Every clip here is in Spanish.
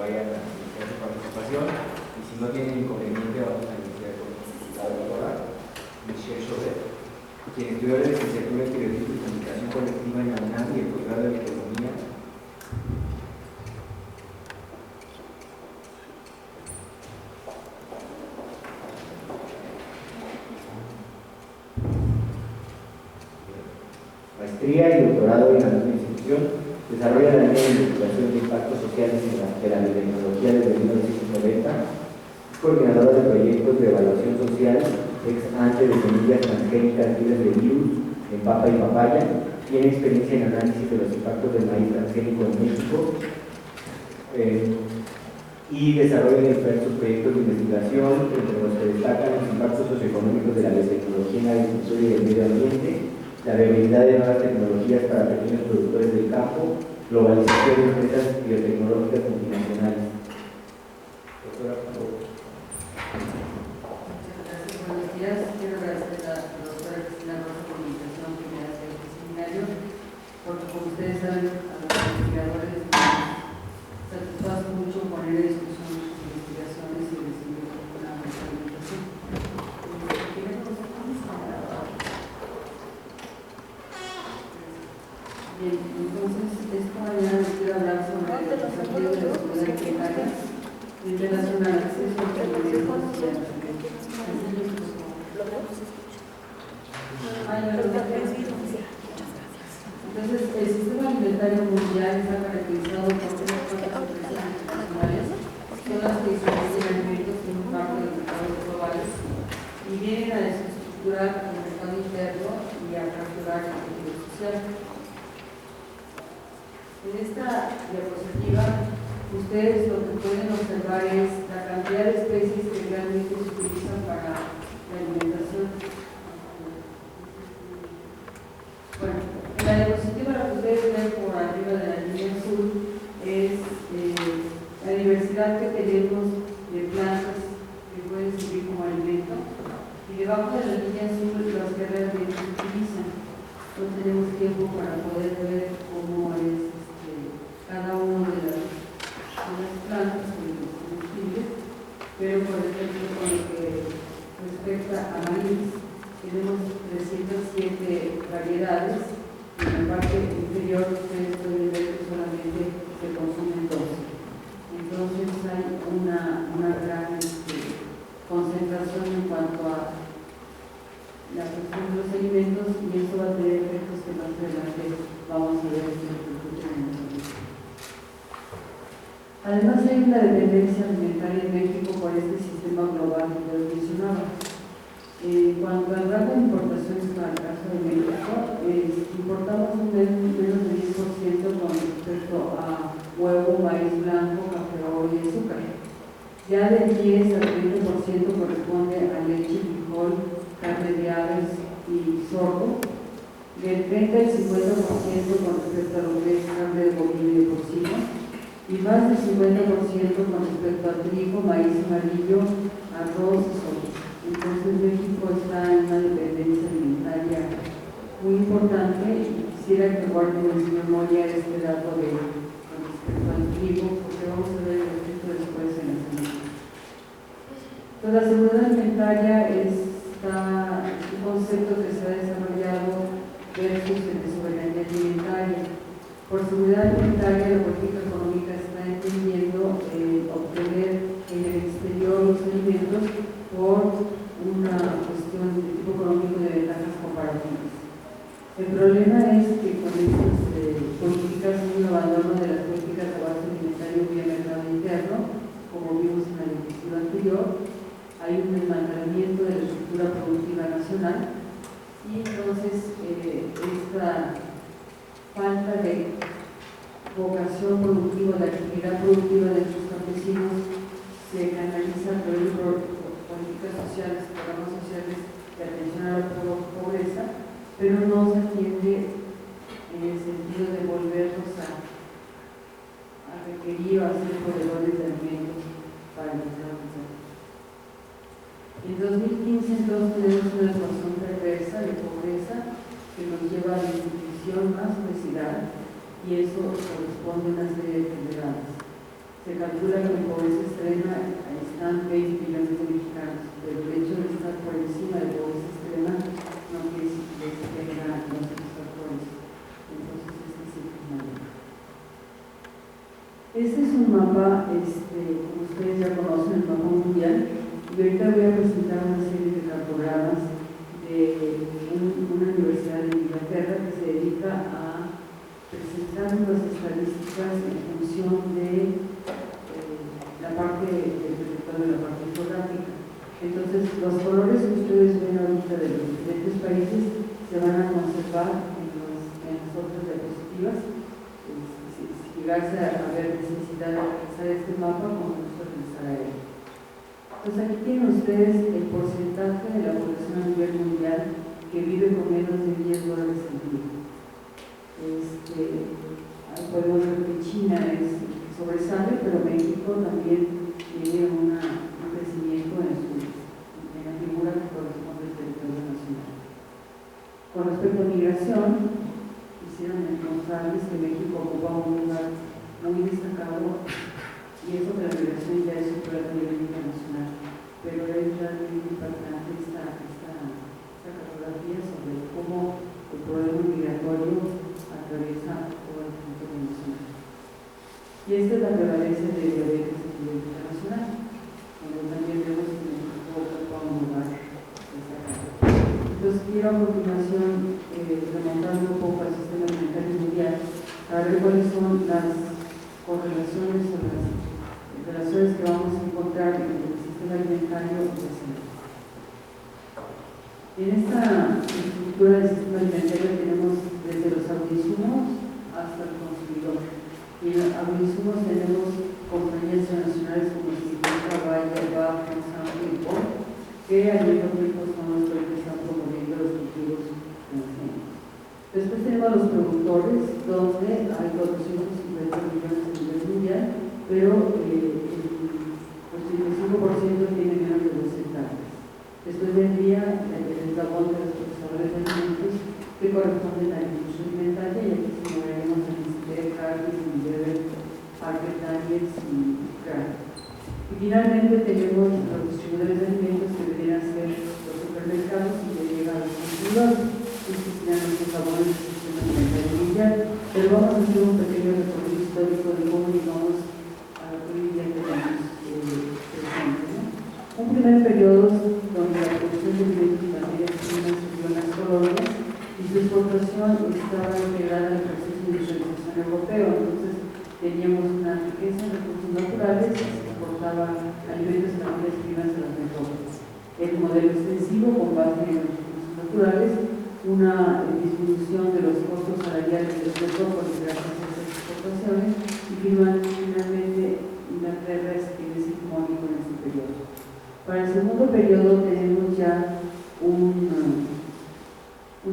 vayan a hacer su participación, y si no tienen inconveniente vamos a iniciar con la doctora Michelle Chauvet, quien estudió la licenciatura en Periodismo y Comunicación Colectiva en la UNAM y el posgrado en Economía. Maestría y doctorado en la misma institución. Desarrolla la línea de investigación de impactos sociales de la biotecnología desde 1990. Es coordinadora de proyectos de evaluación social ex ante de semillas transgénicas libres de virus en papa y papaya. Tiene experiencia en análisis de los impactos del maíz transgénico en México. Y desarrolla diversos proyectos de investigación, entre los que destacan los impactos socioeconómicos de la biotecnología en la agricultura y el medio ambiente, la viabilidad de nuevas tecnologías para pequeños productores del campo, globalización de empresas biotecnológicas multinacionales. Doctora, por favor. Muchas gracias, buenos días. Quiero agradecer a la doctora Cristina Rosa por la invitación que me hace a este seminario, porque como ustedes saben, a los investigadores nos satisface mucho poner en discusión sus investigaciones y recibir una retroalimentación. Bien, entonces esta mañana les quiero hablar sobre el desafío de la seguridad alimentaria en relación al acceso a los alimentos y a la Entonces, el sistema alimentario mundial está caracterizado por tres fuerzas internacionales, son las que distribuyen alimentos en un marco de mercados globales y vienen a desestructurar el mercado interno y a fracturar el tejido social. En esta diapositiva, ustedes lo que pueden observar es la cantidad de especies que realmente se utilizan para la alimentación. Bueno, en la diapositiva lo que ustedes ven por arriba de la línea azul es la diversidad que tenemos de plantas que pueden servir como alimento, y debajo de la línea azul las que realmente se utilizan. No tenemos tiempo para poder ver cómo es cada una de las plantas con los combustibles, pero por ejemplo con lo que respecta a maíz tenemos 307 variedades, y en la parte inferior ustedes pueden ver que solamente se consumen 12. Entonces hay una gran concentración en cuanto a la cuestión de los alimentos, y eso va a tener efectos que más adelante vamos a ver en el futuro. Además hay una dependencia alimentaria en México por este sistema global que les mencionaba. En cuanto al grado de importaciones para el caso de México, importamos un menos de 10% con respecto a huevo, maíz blanco, café y azúcar. Ya del 10 al 20% corresponde a leche, frijol, carne de aves y sorgo. Del 30 al 50% con respecto a lo que es carne de bovino y de porcino, y más del 50% con respecto a trigo, maíz amarillo, arroz y soja. Entonces México está en una dependencia alimentaria muy importante, y quisiera que guarden en su memoria este dato con respecto al trigo, porque vamos a ver el efecto después en la semana. Entonces, la seguridad alimentaria es un concepto que se ha desarrollado versus el de soberanía alimentaria. Por seguridad alimentaria, la política económica está entendiendo obtener en el exterior los alimentos por una cuestión de tipo económico de ventajas comparativas. El problema es que con estas políticas hay un abandono de las políticas de base alimentario vía mercado interno, como vimos en la diapositiva anterior. Hay un desmantelamiento de la estructura productiva nacional, y entonces esta falta de vocación productiva, de actividad productiva de nuestros campesinos se canaliza a través de políticas sociales, programas sociales de atención a la pobreza, pero no se atiende en el sentido de volvernos a requerir o a ser proveedores de alimentos para el desarrollo. En 2015 entonces tenemos una situación perversa de pobreza que nos lleva a la desnutrición más obesidad, y eso corresponde a una serie de enfermedades. Se calcula que en pobreza extrema están 20 millones de mexicanos, pero el hecho de estar por encima de pobreza extrema no quiere decir que se tenga los satisfactores. Entonces, este es el mayor. Este es un mapa, como ustedes ya conocen, el mapa mundial, y ahorita voy a presentar una serie de cartogramas de una universidad de Inglaterra que se dedica a presentar las estadísticas en función de la parte del territorio, de la parte geográfica. Entonces, los colores que ustedes ven ahorita de los diferentes países se van a conservar en las otras diapositivas. Si llegase a haber necesidad de realizar este mapa, como se realizará él. Entonces, aquí tienen ustedes el porcentaje de la población a nivel mundial que vive con menos de $10 al día. Podemos ver que China sobresale, pero México también tiene un crecimiento en la figura que corresponde al territorio nacional. Con respecto a migración, quisieron mostrarles que México ocupa un lugar muy destacado, y eso que la migración ya es superada a nivel internacional, pero es realmente impactante esta cartografía sobre cómo el problema migratorio atraviesa todo el territorio nacional. Y esta es la prevalencia de diabetes a nivel internacional, donde también vemos que México ocupa un lugar destacado. Entonces, quiero a continuación remontando un poco al sistema alimentario mundial para ver cuáles son las correlaciones o las relaciones que vamos a encontrar entre el sistema alimentario y la salud. En esta estructura del sistema alimentario tenemos desde los agroinsumos hasta el consumidor. Y en agroinsumos tenemos compañías nacionales como Significa, Bayer, BAF, Monsanto y Ford, que al mismo tiempo son los que están promoviendo los cultivos transgénicos. Después tenemos a los productores, donde hay 450 millones a nivel mundial, pero el 85% tiene menos de 2 hectáreas. Después vendría el eslabón de los procesadores de alimentos que corresponden a la industria alimentaria, y aquí se moveremos a Nestlé, Harris, Unilever, Parker Daniels y Kraft. Y finalmente tenemos los distribuidores de alimentos que deberían ser los supermercados y que llegan a los consumidores. Estos serían los eslabones del sistema alimentario mundial. Pero vamos a hacer un pequeño recorrido histórico de cómo llegamos a lo que hoy día tenemos presente, ¿no? Un primer periodo donde la producción de alimentos y materias primas se dio en las colonias y su exportación estaba integrada en el proceso de industrialización europeo. Entonces teníamos una riqueza en recursos naturales y se exportaban alimentos y materias primas a las metrópolis. El modelo extensivo con base en los recursos naturales, una disminución de los costos salariales de los metrópolis gracias a esas exportaciones, y finalmente Inglaterra es hegemónico en este periodo. Para el segundo periodo tenemos ya una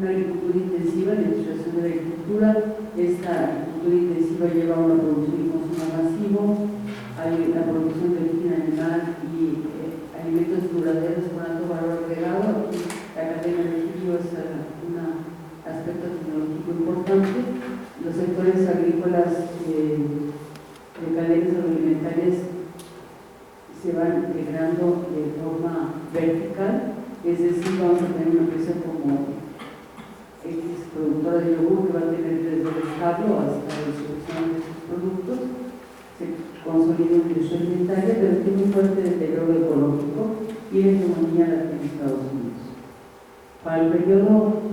agricultura intensiva, la industrialización de la agricultura. Esta agricultura intensiva lleva a una producción y consumo masivo, hay la producción de origen animal y alimentos duraderos con alto valor agregado, y la cadena de frío es un aspecto tecnológico importante. Los sectores agrícolas de cadenas agroalimentarias se van integrando de forma vertical, es decir, vamos a tener una empresa como X productora de yogur que va a tener desde el establo hasta la distribución de sus productos. Se consolida una industria alimentaria, pero tiene un fuerte deterioro ecológico y la hegemonía la tiene Estados Unidos. Para el periodo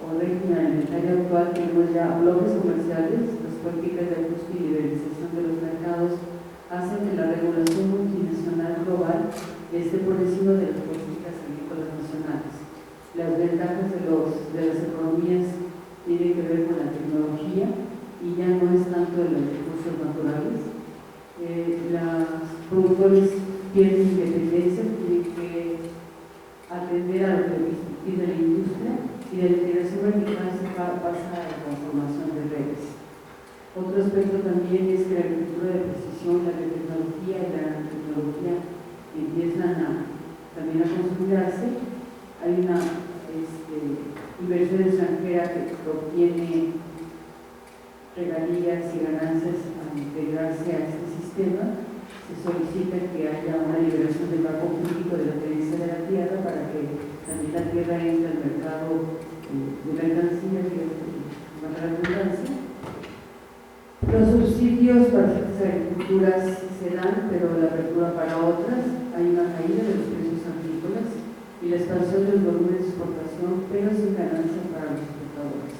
o régimen alimentario actual tenemos ya bloques comerciales, las políticas de ajuste y liberalización de los mercados hacen que la regulación multinacional global esté por encima de las políticas agrícolas nacionales. Las ventajas de las economías tienen que ver con la tecnología y ya no es tanto de los recursos naturales. Los productores pierden independencia, tienen que atender a lo que pide la industria, y de la integración vertical se pasa a la conformación de redes. Otro aspecto también es que la agricultura de precisión, la biotecnología y la nanotecnología empiezan también a consolidarse. Hay una inversión extranjera que obtiene regalías y ganancias al integrarse a este sistema. sistema, se solicita que haya una liberación del marco público de la tenencia de la tierra para que también la tierra entre al mercado de mercancías, para la redundancia. Los subsidios para ciertas agriculturas se dan, pero la apertura para otras, hay una caída de los precios agrícolas y la expansión de los volúmenes de exportación, pero sin ganancia para los exportadores.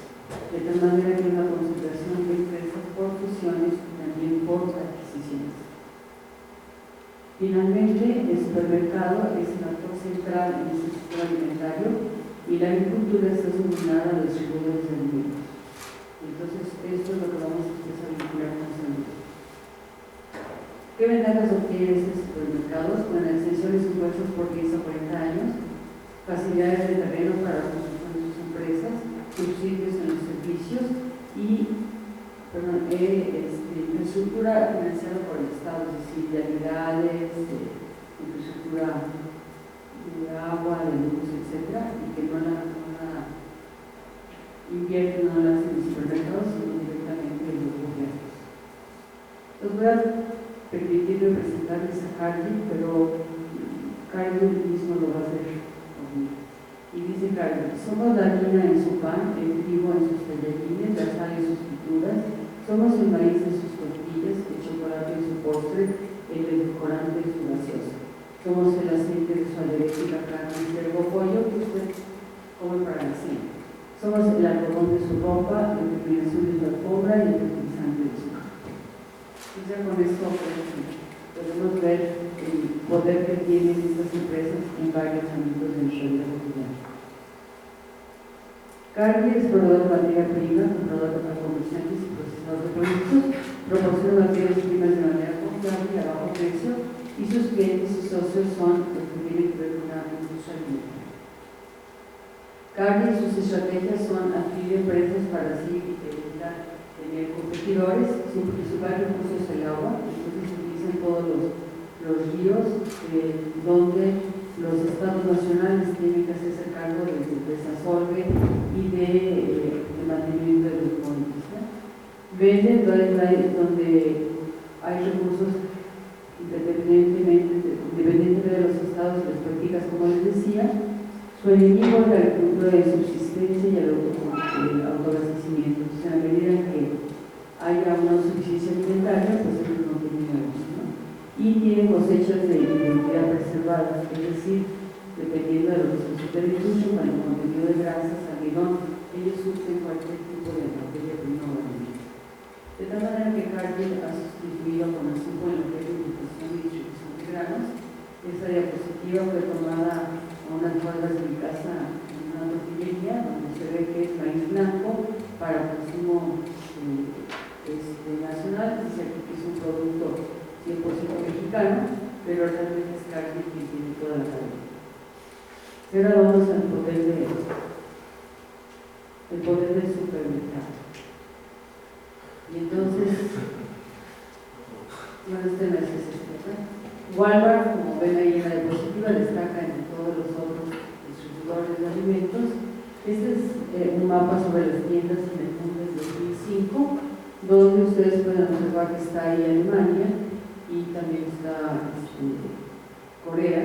De tal manera que hay una concentración de empresas por fusiones y también por adquisiciones. Finalmente, el supermercado es el actor central en el sector alimentario y la agricultura está subordinada a los seguros de alimentos. Entonces, esto es lo que vamos a empezar a vincular con salud. ¿Qué ventajas obtiene este supermercado? Con exenciones impuestos por 10 a 40 años, facilidades de terreno para la construcción de sus empresas, subsidios en los servicios y infraestructura financiada por el Estado, es decir, vialidades, infraestructura de agua, de luz, etc., y que no la invierten, no la hacen en supermercados, sino directamente en los gobiernos. Los voy a permitirme presentarles a Carly, pero Carly mismo lo va a hacer conmigo. Y dice Carly: somos la harina en su pan, el trigo en sus tallarines, la sal en sus frituras, somos el maíz en sus tortillas, el chocolate en su postre, el edulcorante en su gaseosa. Somos el aceite de su aderezo y la carne y cerdo pollo que usted come para la cena. Somos el algodón de su ropa, la terminación de su alfombra y el fertilizante de su campo. Y ya con esto podemos ver el poder que tienen estas empresas en varios ámbitos de nuestra vida cotidiana. Cargill es proveedor de materia prima, comprador para comerciantes y procesador de productos, proporciona materias primas de manera confiable y a bajo precio, y sus clientes y socios son los que tienen que ver con la industria alimentaria. Cargill y sus estrategias son adquirir empresas para así evitar tener competidores. Su principal recurso es el agua, entonces utilizan todos los ríos donde los estados nacionales tienen que hacerse cargo del desasolve y de mantenimiento de los montes. Venden donde hay recursos independientemente de los estados y las políticas, como les decía. Su enemigo es la agricultura de subsistencia y el autoabastecimiento. O sea, a medida que haya una suficiencia alimentaria, pues ellos no tienen negocio, ¿no? Y tienen cosechas de identidad preservada, es decir, dependiendo de lo que se sucede en el industria, con el contenido de grasas, almidón, ellos surten cualquier tipo de materia prima o alimento. De tal manera que Cargill ha sustituido con el supo en lo que es importación y distribución de granos. Esta diapositiva fue tomada a unas faldas de mi casa en una tortillería, donde se ve que es maíz blanco para consumo nacional, dice aquí que es un producto 100% mexicano, pero realmente es Cargill que tiene toda la cadena. Y ahora vamos al poder del supermercado. Y entonces, bueno, este no es ese, ¿verdad? Walmart, como ven ahí en la diapositiva, destaca entre todos los otros distribuidores de alimentos. Este es un mapa sobre las tiendas en el mundo del 2005, donde ustedes pueden observar que está ahí Alemania y también está Corea,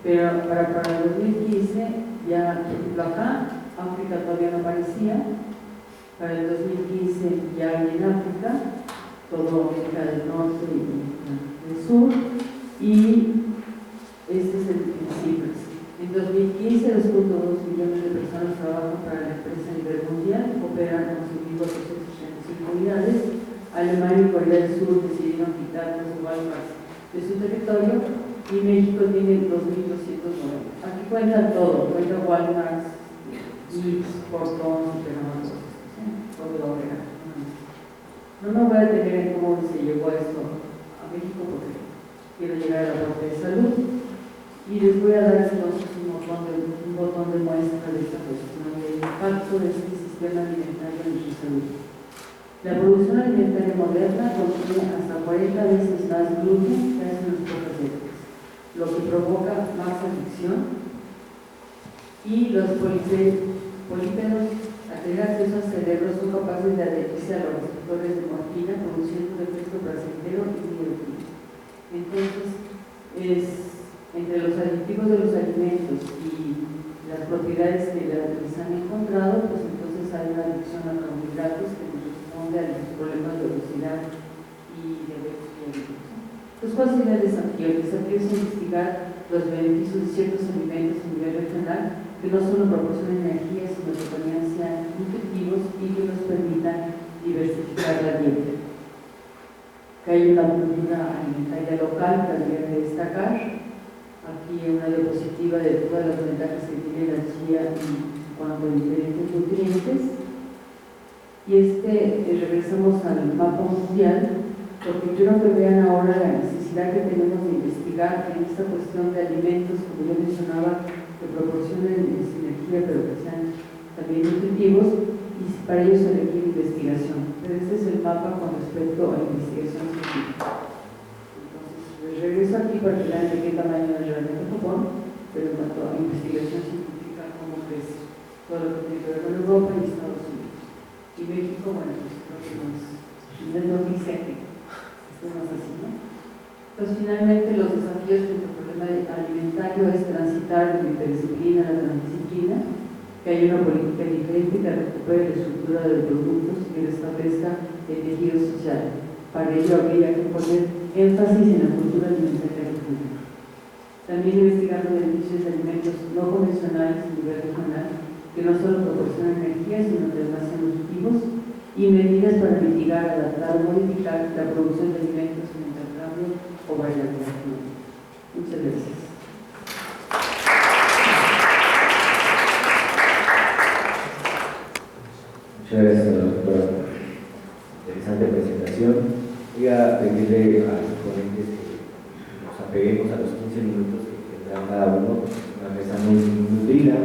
pero para el 2015 ya, por ejemplo, acá África todavía no aparecía. Para el 2015 ya hay en África, todo América del Norte y del Sur, y este es el cifras. En 2015, 2.2 millones de personas trabajan para la empresa a nivel mundial, operan con 5.435 unidades. Alemania y Corea del Sur decidieron quitar los Walmart de su territorio y México tiene 2.290. Aquí cuenta todo, cuenta Walmart, Gibbs, Portón, Supermercados, todo lo que era. No me voy a detener en cómo se llegó a esto a México porque quiero llegar a la parte de salud y les voy a dar entonces un botón de muestra de esta cuestión del impacto de este sistema alimentario en nuestra salud. La producción alimentaria moderna contiene hasta 40 veces más gluten que hace las pocas décadas, lo que provoca más adicción, y los polípedos agregados al cerebro son capaces de adherirse a los receptores de morfina, produciendo un efecto placentero y divertido. alimentos y las propiedades que les han encontrado, pues entonces hay una adicción a carbohidratos que responde a los problemas de obesidad y diabetes mellitus. Entonces, ¿cuál sería el desafío? El desafío es investigar los beneficios de ciertos alimentos a nivel regional que no solo proporcionan energía, sino que también sean nutritivos y que nos permitan diversificar la dieta. Que hay una cultura alimentaria local que habría que destacar. Aquí una diapositiva de todas las ventajas que tiene la chía en cuanto a diferentes nutrientes. Y regresamos al mapa mundial, porque quiero que vean ahora la necesidad que tenemos de investigar en esta cuestión de alimentos, como yo mencionaba, que proporcionen energía, pero que sean también nutritivos, y para ello se requiere investigación. Pero este es el mapa con respecto a la investigación científica. Entonces, regreso aquí para que vean de qué tamaño es realmente Japón, pero en cuanto a investigación científica, cómo crece todo lo que tiene que ver con Europa y Estados Unidos. Y México, bueno, pues creo que no es muy más así, ¿no? Entonces, finalmente, los desafíos frente al problema alimentario es transitar de la interdisciplina a la transdisciplina, que haya una política diferente que recupere la estructura de productos y que restablezca el tejido social. Para ello habría que poner énfasis en la cultura alimentaria pública. También investigar los beneficios de alimentos no convencionales a nivel regional, que no solo proporcionan energía, sino que además sean nutritivos, y medidas para mitigar, adaptar o modificar la producción de alimentos en intercambio o variación. Muchas gracias. Muchas gracias, doctora. Interesante presentación. Voy a pedirle a los ponentes que nos apeguemos a los 15 minutos que tendrá cada uno, una mesa muy nutrida,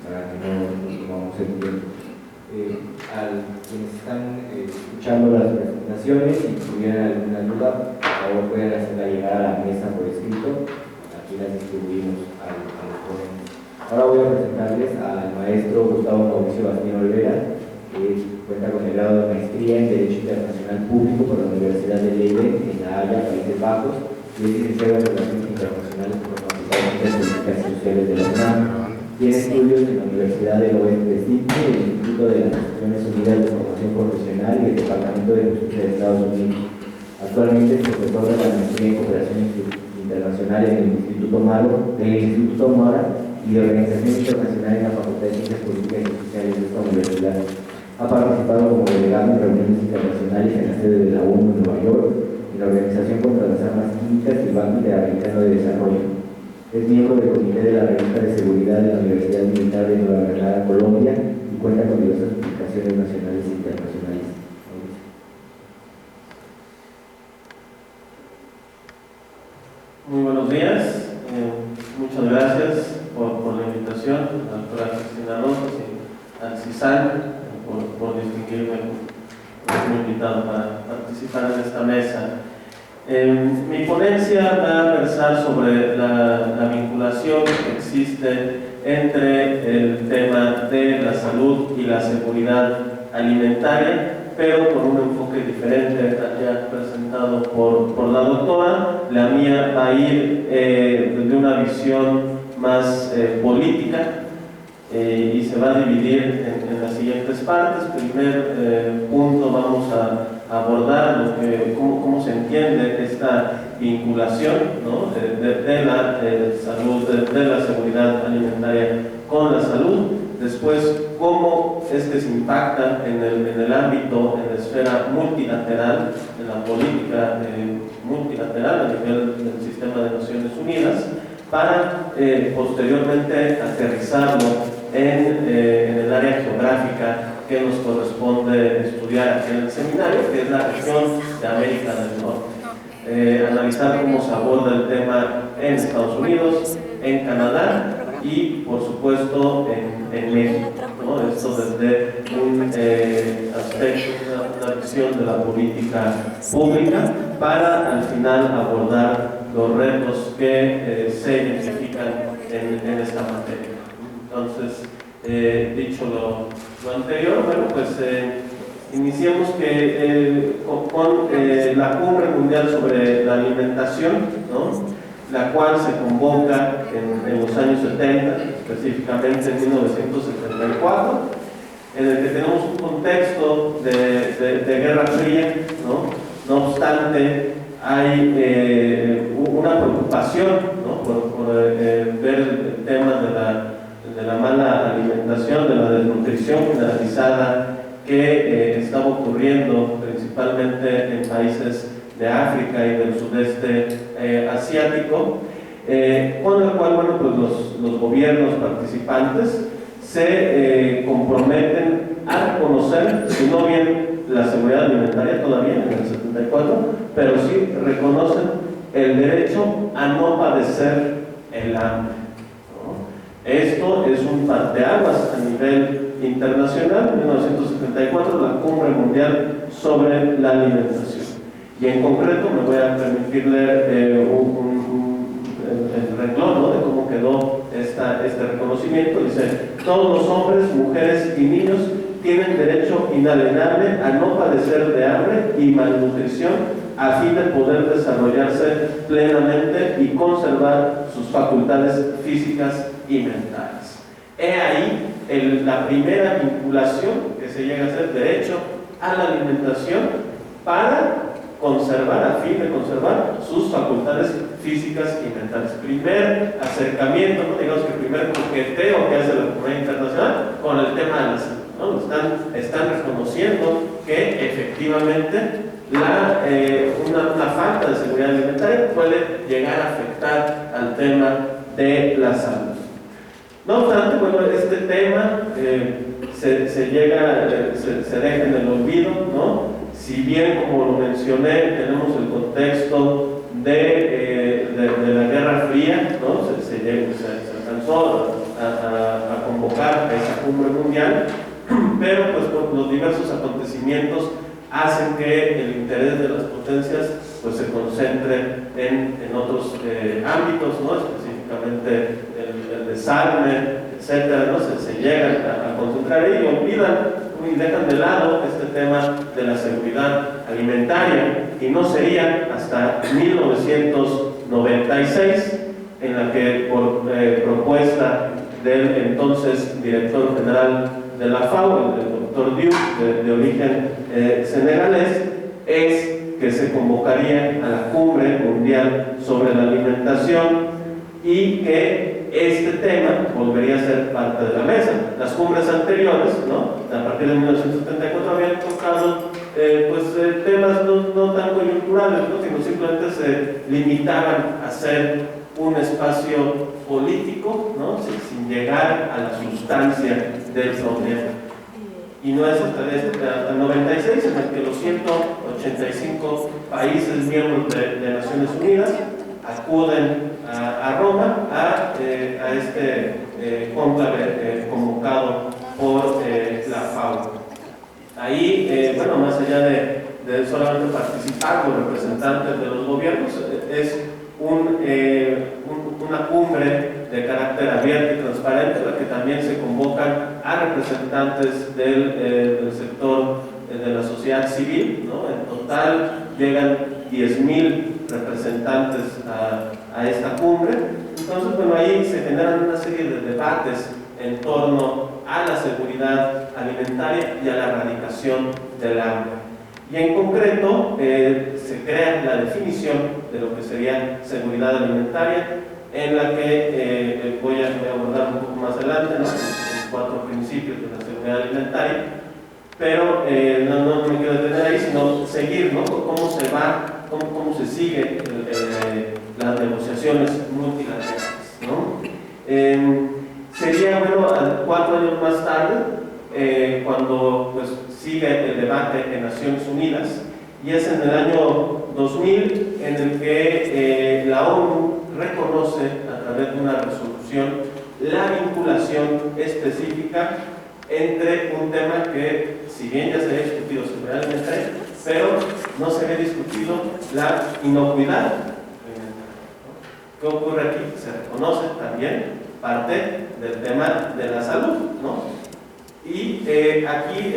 para que no nos tomamos el tiempo. A quienes están escuchando las presentaciones, si tuvieran alguna duda, por favor pueden hacerla llegar a la mesa por escrito. Aquí las distribuimos a los ponentes. Ahora voy a presentarles al maestro Gustavo Mauricio Bastien Olvera, que cuenta con el grado de maestría en Derecho Internacional Público por la Universidad de Leiden, en La Haya, Países Bajos, y es licenciado en Relaciones Internacionales por la Facultad de Políticas Sociales de la UNAM. Tiene estudios en la Universidad del Oeste de Sydney, el Instituto de las Naciones Unidas de Formación Profesional y el Departamento de Justicia de Estados Unidos. Actualmente es profesor de la Maestría en Cooperación Internacional en el Instituto Mora y de Organización Internacional en la Facultad de Ciencias Políticas y Sociales de esta universidad. Ha participado como delegado en reuniones internacionales en la sede de la ONU en Nueva York, en la Organización contra las Armas Químicas y el Banco Interamericano de Desarrollo. Es miembro del Comité de la Revista de Seguridad de la Universidad Militar de Nueva Granada, Colombia, y cuenta con diversas publicaciones nacionales e internacionales. Muy buenos días, muchas gracias por la invitación, a la doctora Cristina Rosas y al CISAN por distinguirme como invitado para participar en esta mesa. Mi ponencia va a versar sobre la vinculación que existe entre el tema de la salud y la seguridad alimentaria, pero con un enfoque diferente ya presentado por la doctora. La mía va a ir desde una visión más política y se va a dividir en las siguientes partes. Primer punto, vamos a abordar cómo se entiende esta vinculación, ¿no? de la salud, de la seguridad alimentaria con la salud. Después, cómo es que se impacta en el ámbito, en la esfera multilateral, en la política multilateral a nivel del sistema de Naciones Unidas, para posteriormente aterrizarlo en el área geográfica que nos corresponde estudiar aquí en el seminario, que es la región de América del Norte. Analizar cómo se aborda el tema en Estados Unidos, en Canadá y, por supuesto, en México, ¿no? Esto desde un aspecto, una visión de la política pública, para al final abordar los retos que se identifican en esta materia. Entonces, dicho lo anterior, bueno, pues iniciemos con la Cumbre Mundial sobre la Alimentación, ¿no? la cual se convoca en los años 70, específicamente en 1974, en el que tenemos un contexto de Guerra Fría, ¿no? No obstante, hay una preocupación, ¿no? por ver el tema de la mala alimentación, de la desnutrición generalizada que estaba ocurriendo principalmente en países de África y del sudeste asiático, con la cual, bueno, pues los gobiernos participantes se comprometen a reconocer, si no bien la seguridad alimentaria todavía en el 74, pero sí reconocen el derecho a no padecer el hambre, ¿no? Esto es un parteaguas a nivel internacional. En 1974, la Cumbre Mundial sobre la Alimentación. Y en concreto me voy a permitir leer el renglón, ¿no? De cómo quedó este reconocimiento. Dice: todos los hombres, mujeres y niños tienen derecho inalienable a no padecer de hambre y malnutrición a fin de poder desarrollarse plenamente y conservar sus facultades físicas y mentales. He ahí la primera vinculación que se llega a hacer: derecho a la alimentación para conservar, a fin de conservar sus facultades físicas y mentales. Primer acercamiento, ¿no? Digamos que el primer coqueteo que hace la comunidad internacional con el tema de la salud, ¿no? Están reconociendo que efectivamente una falta de seguridad alimentaria puede llegar a afectar al tema de la salud. No obstante, bueno, este tema se deja en el olvido, ¿no? Si bien, como lo mencioné, tenemos el contexto de la Guerra Fría, ¿no? Se alcanzó a convocar a esa cumbre mundial, pero pues por los diversos acontecimientos hacen que el interés de las potencias pues se concentre en otros ámbitos, ¿no? Específicamente el desarme, etcétera, ¿no? Se llegan a concentrar ahí y olvidan y dejan de lado este tema de la seguridad alimentaria, y no sería hasta 1996 en la que, por propuesta del entonces director general de la FAO, el doctor Diop, de origen senegalés, es que se convocaría a la Cumbre Mundial sobre la Alimentación y que este tema volvería a ser parte de la mesa. Las cumbres anteriores, ¿no? A partir de 1974, habían tocado temas no tan coyunturales, ¿no? Sino simplemente se limitaban a ser un espacio político, ¿no? Sin llegar a la sustancia del problema. Y no es hasta el 96 en el que los 185 países miembros de Naciones Unidas acuden a Roma a este cónclave convocado por la FAO. Ahí, bueno, más allá de solamente participar los representantes de los gobiernos, es una cumbre de carácter abierto y transparente, en la que también se convocan a representantes del sector de la sociedad civil, ¿no? En total llegan 10,000 representantes a esta cumbre. Entonces, bueno, ahí se generan una serie de debates en torno a la seguridad alimentaria y a la erradicación del hambre. Y en concreto, se crea la definición de lo que sería seguridad alimentaria, en la que voy a abordar un poco más adelante, ¿no? Los 4 principios de la seguridad alimentaria, pero no me quiero detener ahí, sino seguir, ¿no? Cómo se va, cómo se sigue las negociaciones multilaterales, ¿no? Sería, bueno, 4 años más tarde, cuando pues sigue el debate en Naciones Unidas, y es en el año 2000 en el que la ONU reconoce a través de una resolución la vinculación específica entre un tema que, si bien ya se había discutido seguramente, pero no se había discutido la inocuidad. ¿Qué ocurre aquí? Se reconoce también parte del tema de la salud, ¿no? Y aquí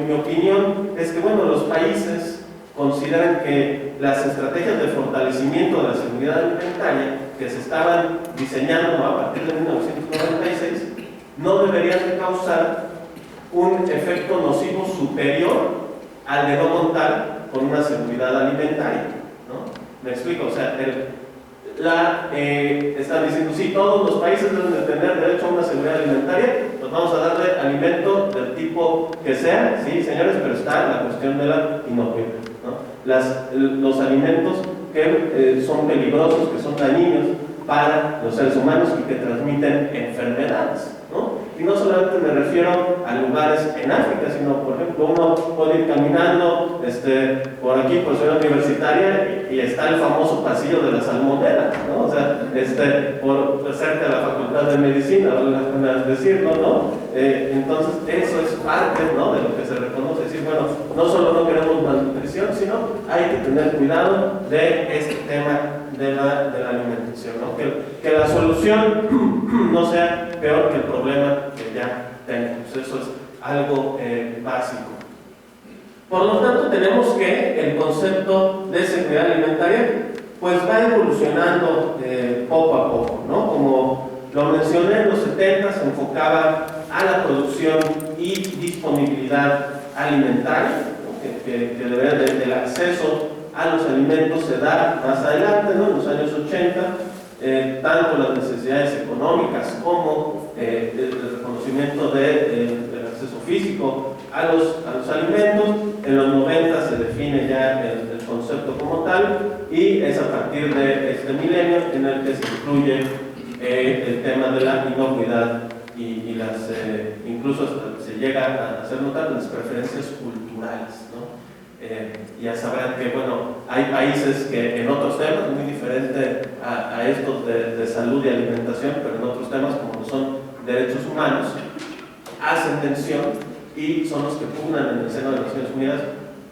mi opinión es que, bueno, los países consideran que las estrategias de fortalecimiento de la seguridad alimentaria que se estaban diseñando a partir de 1996 no deberían de causar un efecto nocivo superior al de no contar con una seguridad alimentaria, ¿no? Me explico, o sea, están diciendo, sí, todos los países deben de tener derecho a una seguridad alimentaria, pues vamos a darle alimento del tipo que sea, sí, señores, pero está la cuestión de la inocuidad, ¿no? Los alimentos que son peligrosos, que son dañinos para los seres humanos y que transmiten enfermedades, ¿no? Y no solamente me refiero a lugares en África, sino, por ejemplo, uno puede ir caminando por aquí, por Ciudad Universitaria, y está el famoso pasillo de la salmonela, ¿no? O sea, por cerca de la Facultad de Medicina, vale la pena decirlo, ¿no? Entonces, eso es parte, ¿no?, de lo que se reconoce. Es decir, bueno, no solo no queremos malnutrición, sino hay que tener cuidado de este tema de la alimentación, ¿no? Que la solución no sea peor que el problema que ya tenemos. Eso es algo básico. Por lo tanto, tenemos que el concepto de seguridad alimentaria pues va evolucionando poco a poco, ¿no? Como lo mencioné, en los 70 se enfocaba a la producción y disponibilidad alimentaria, ¿no? que debería del acceso a los alimentos se da más adelante, ¿no? En los años 80, tanto las necesidades económicas como el reconocimiento del acceso físico a los alimentos. En los 90 se define ya el concepto como tal, y es a partir de este milenio en el que se incluye el tema de la inocuidad y incluso hasta se llega a hacer notar las preferencias culturales, ¿no? Ya sabrán que, bueno, hay países que en otros temas, muy diferente a estos de salud y alimentación, pero en otros temas como son derechos humanos, hacen mención y son los que pugnan en el seno de las Naciones Unidas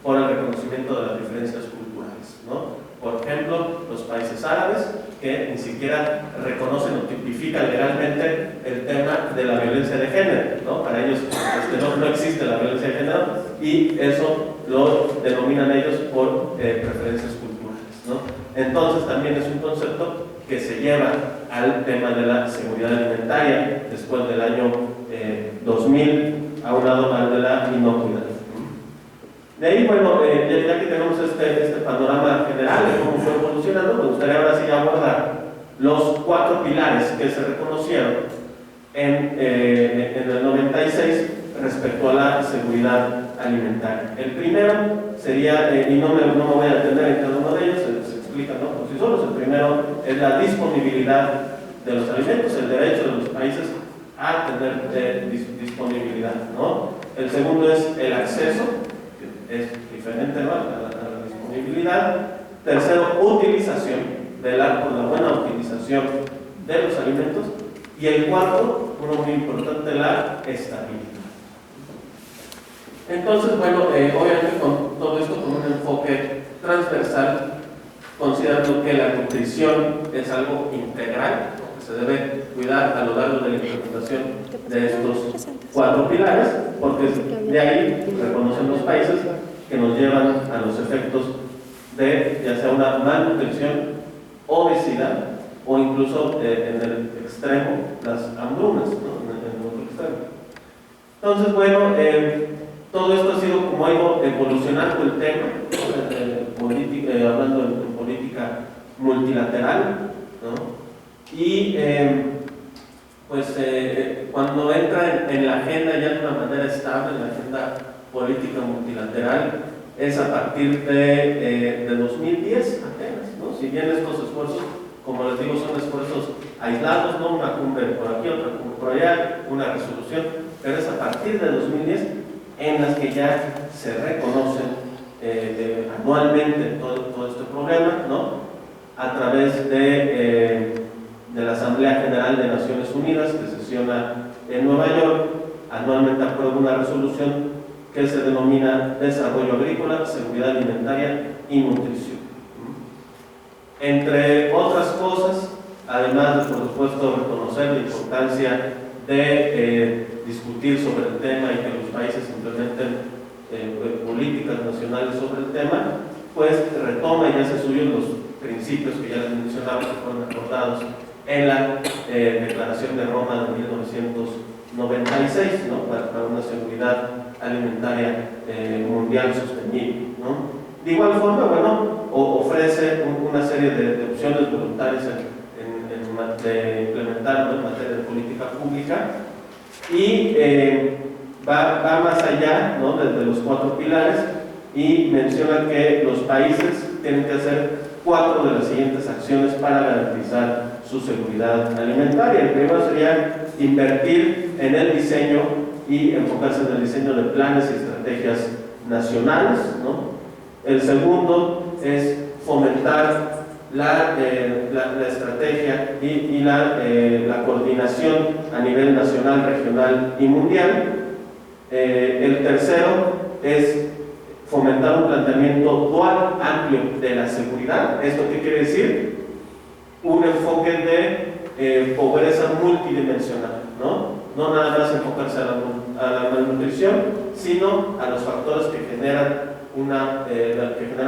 por el reconocimiento de las diferencias culturales, ¿no? Por ejemplo, los países árabes, que ni siquiera reconocen o tipifican legalmente el tema de la violencia de género, ¿no? Para ellos no existe la violencia de género, y eso lo denominan ellos por preferencias culturales, ¿no? Entonces también es un concepto que se lleva al tema de la seguridad alimentaria después del año 2000, aunado al de la inocuidad. De ahí, bueno, ya que tenemos este panorama general de cómo fue evolucionando, me gustaría ahora sí abordar los 4 pilares que se reconocieron en el 96 respecto a la seguridad alimentaria. El primero sería, y no me voy a detener en cada uno de ellos, se explica, ¿no?, por sí solos. El primero es la disponibilidad de los alimentos, el derecho de los países a tener disponibilidad, ¿no? El segundo es el acceso, es diferente, ¿no?, a la disponibilidad. Tercero, utilización, velar por la buena utilización de los alimentos. Y el cuarto, uno muy importante, la estabilidad. Entonces, bueno, obviamente con todo esto con un enfoque transversal, considerando que la nutrición es algo integral, ¿no?, que se debe cuidar a lo largo de la implementación de estos 4 pilares, porque de ahí reconocen los países que nos llevan a los efectos de ya sea una malnutrición, obesidad o incluso en el extremo las hambrunas, ¿no?, en el otro extremo. Entonces, bueno, todo esto ha sido como ha ido evolucionando el tema, ¿no? Hablando en política multilateral, ¿no? Y pues cuando entra en la agenda ya de una manera estable, en la agenda política multilateral, es a partir de 2010 apenas, ¿no? Si bien estos esfuerzos, como les digo, son esfuerzos aislados, ¿no?, una cumbre por aquí, otra cumbre por allá, una resolución, pero es a partir de 2010 en las que ya se reconocen anualmente todo este problema, ¿no?, a través de la Asamblea General de Naciones Unidas, que sesiona en Nueva York. Anualmente aprueba una resolución que se denomina Desarrollo Agrícola, Seguridad Alimentaria y Nutrición. Entre otras cosas, además de, por supuesto, reconocer la importancia de discutir sobre el tema y que los países implementen políticas nacionales sobre el tema, pues retoma y hace suyos los principios que ya les mencionaba, que fueron acordados en la Declaración de Roma de 1996, ¿no? Para una seguridad alimentaria mundial sostenible, ¿no? De igual forma, bueno, ofrece una serie de opciones voluntarias de implementar en materia de política pública y va más allá, ¿no? de los 4 pilares, y menciona que los países tienen que hacer 4 de las siguientes acciones para garantizar su seguridad alimentaria. El primero sería invertir en el diseño y enfocarse en el diseño de planes y estrategias nacionales, ¿no? El segundo es fomentar la estrategia y la coordinación a nivel nacional, regional y mundial. El tercero es fomentar un planteamiento dual amplio de la seguridad. ¿Esto qué quiere decir? Un enfoque de pobreza multidimensional, ¿no? No nada más enfocarse a la malnutrición, sino a los factores que generan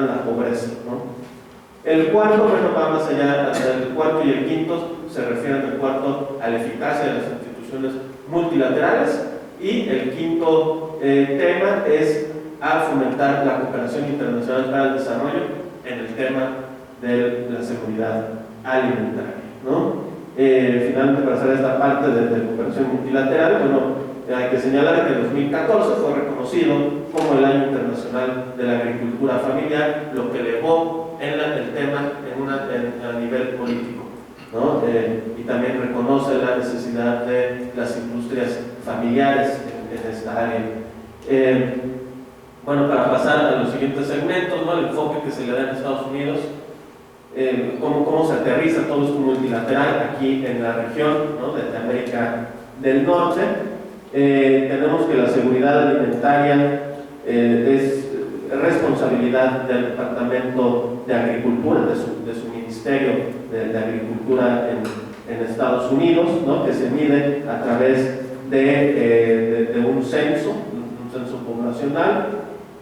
la pobreza, ¿no? El cuarto, bueno, va más allá. El cuarto y el quinto se refieren al cuarto a la eficacia de las instituciones multilaterales, y el quinto tema es a fomentar la cooperación internacional para el desarrollo en el tema de la seguridad alimentaria, ¿no? Finalmente, para hacer esta parte de cooperación multilateral, bueno, hay que señalar que en 2014 fue reconocido como el Año Internacional de la Agricultura Familiar, lo que elevó el tema a nivel político, ¿no? Y también reconoce la necesidad de las industrias familiares en esta área. Bueno, para pasar a los siguientes segmentos, ¿no? El enfoque que se le da en Estados Unidos, cómo se aterriza todo esto multilateral aquí en la región, ¿no? de América del Norte. Tenemos que la seguridad alimentaria es responsabilidad del Departamento de Agricultura, de su Ministerio de Agricultura en Estados Unidos, ¿no? Que se mide a través de un censo poblacional,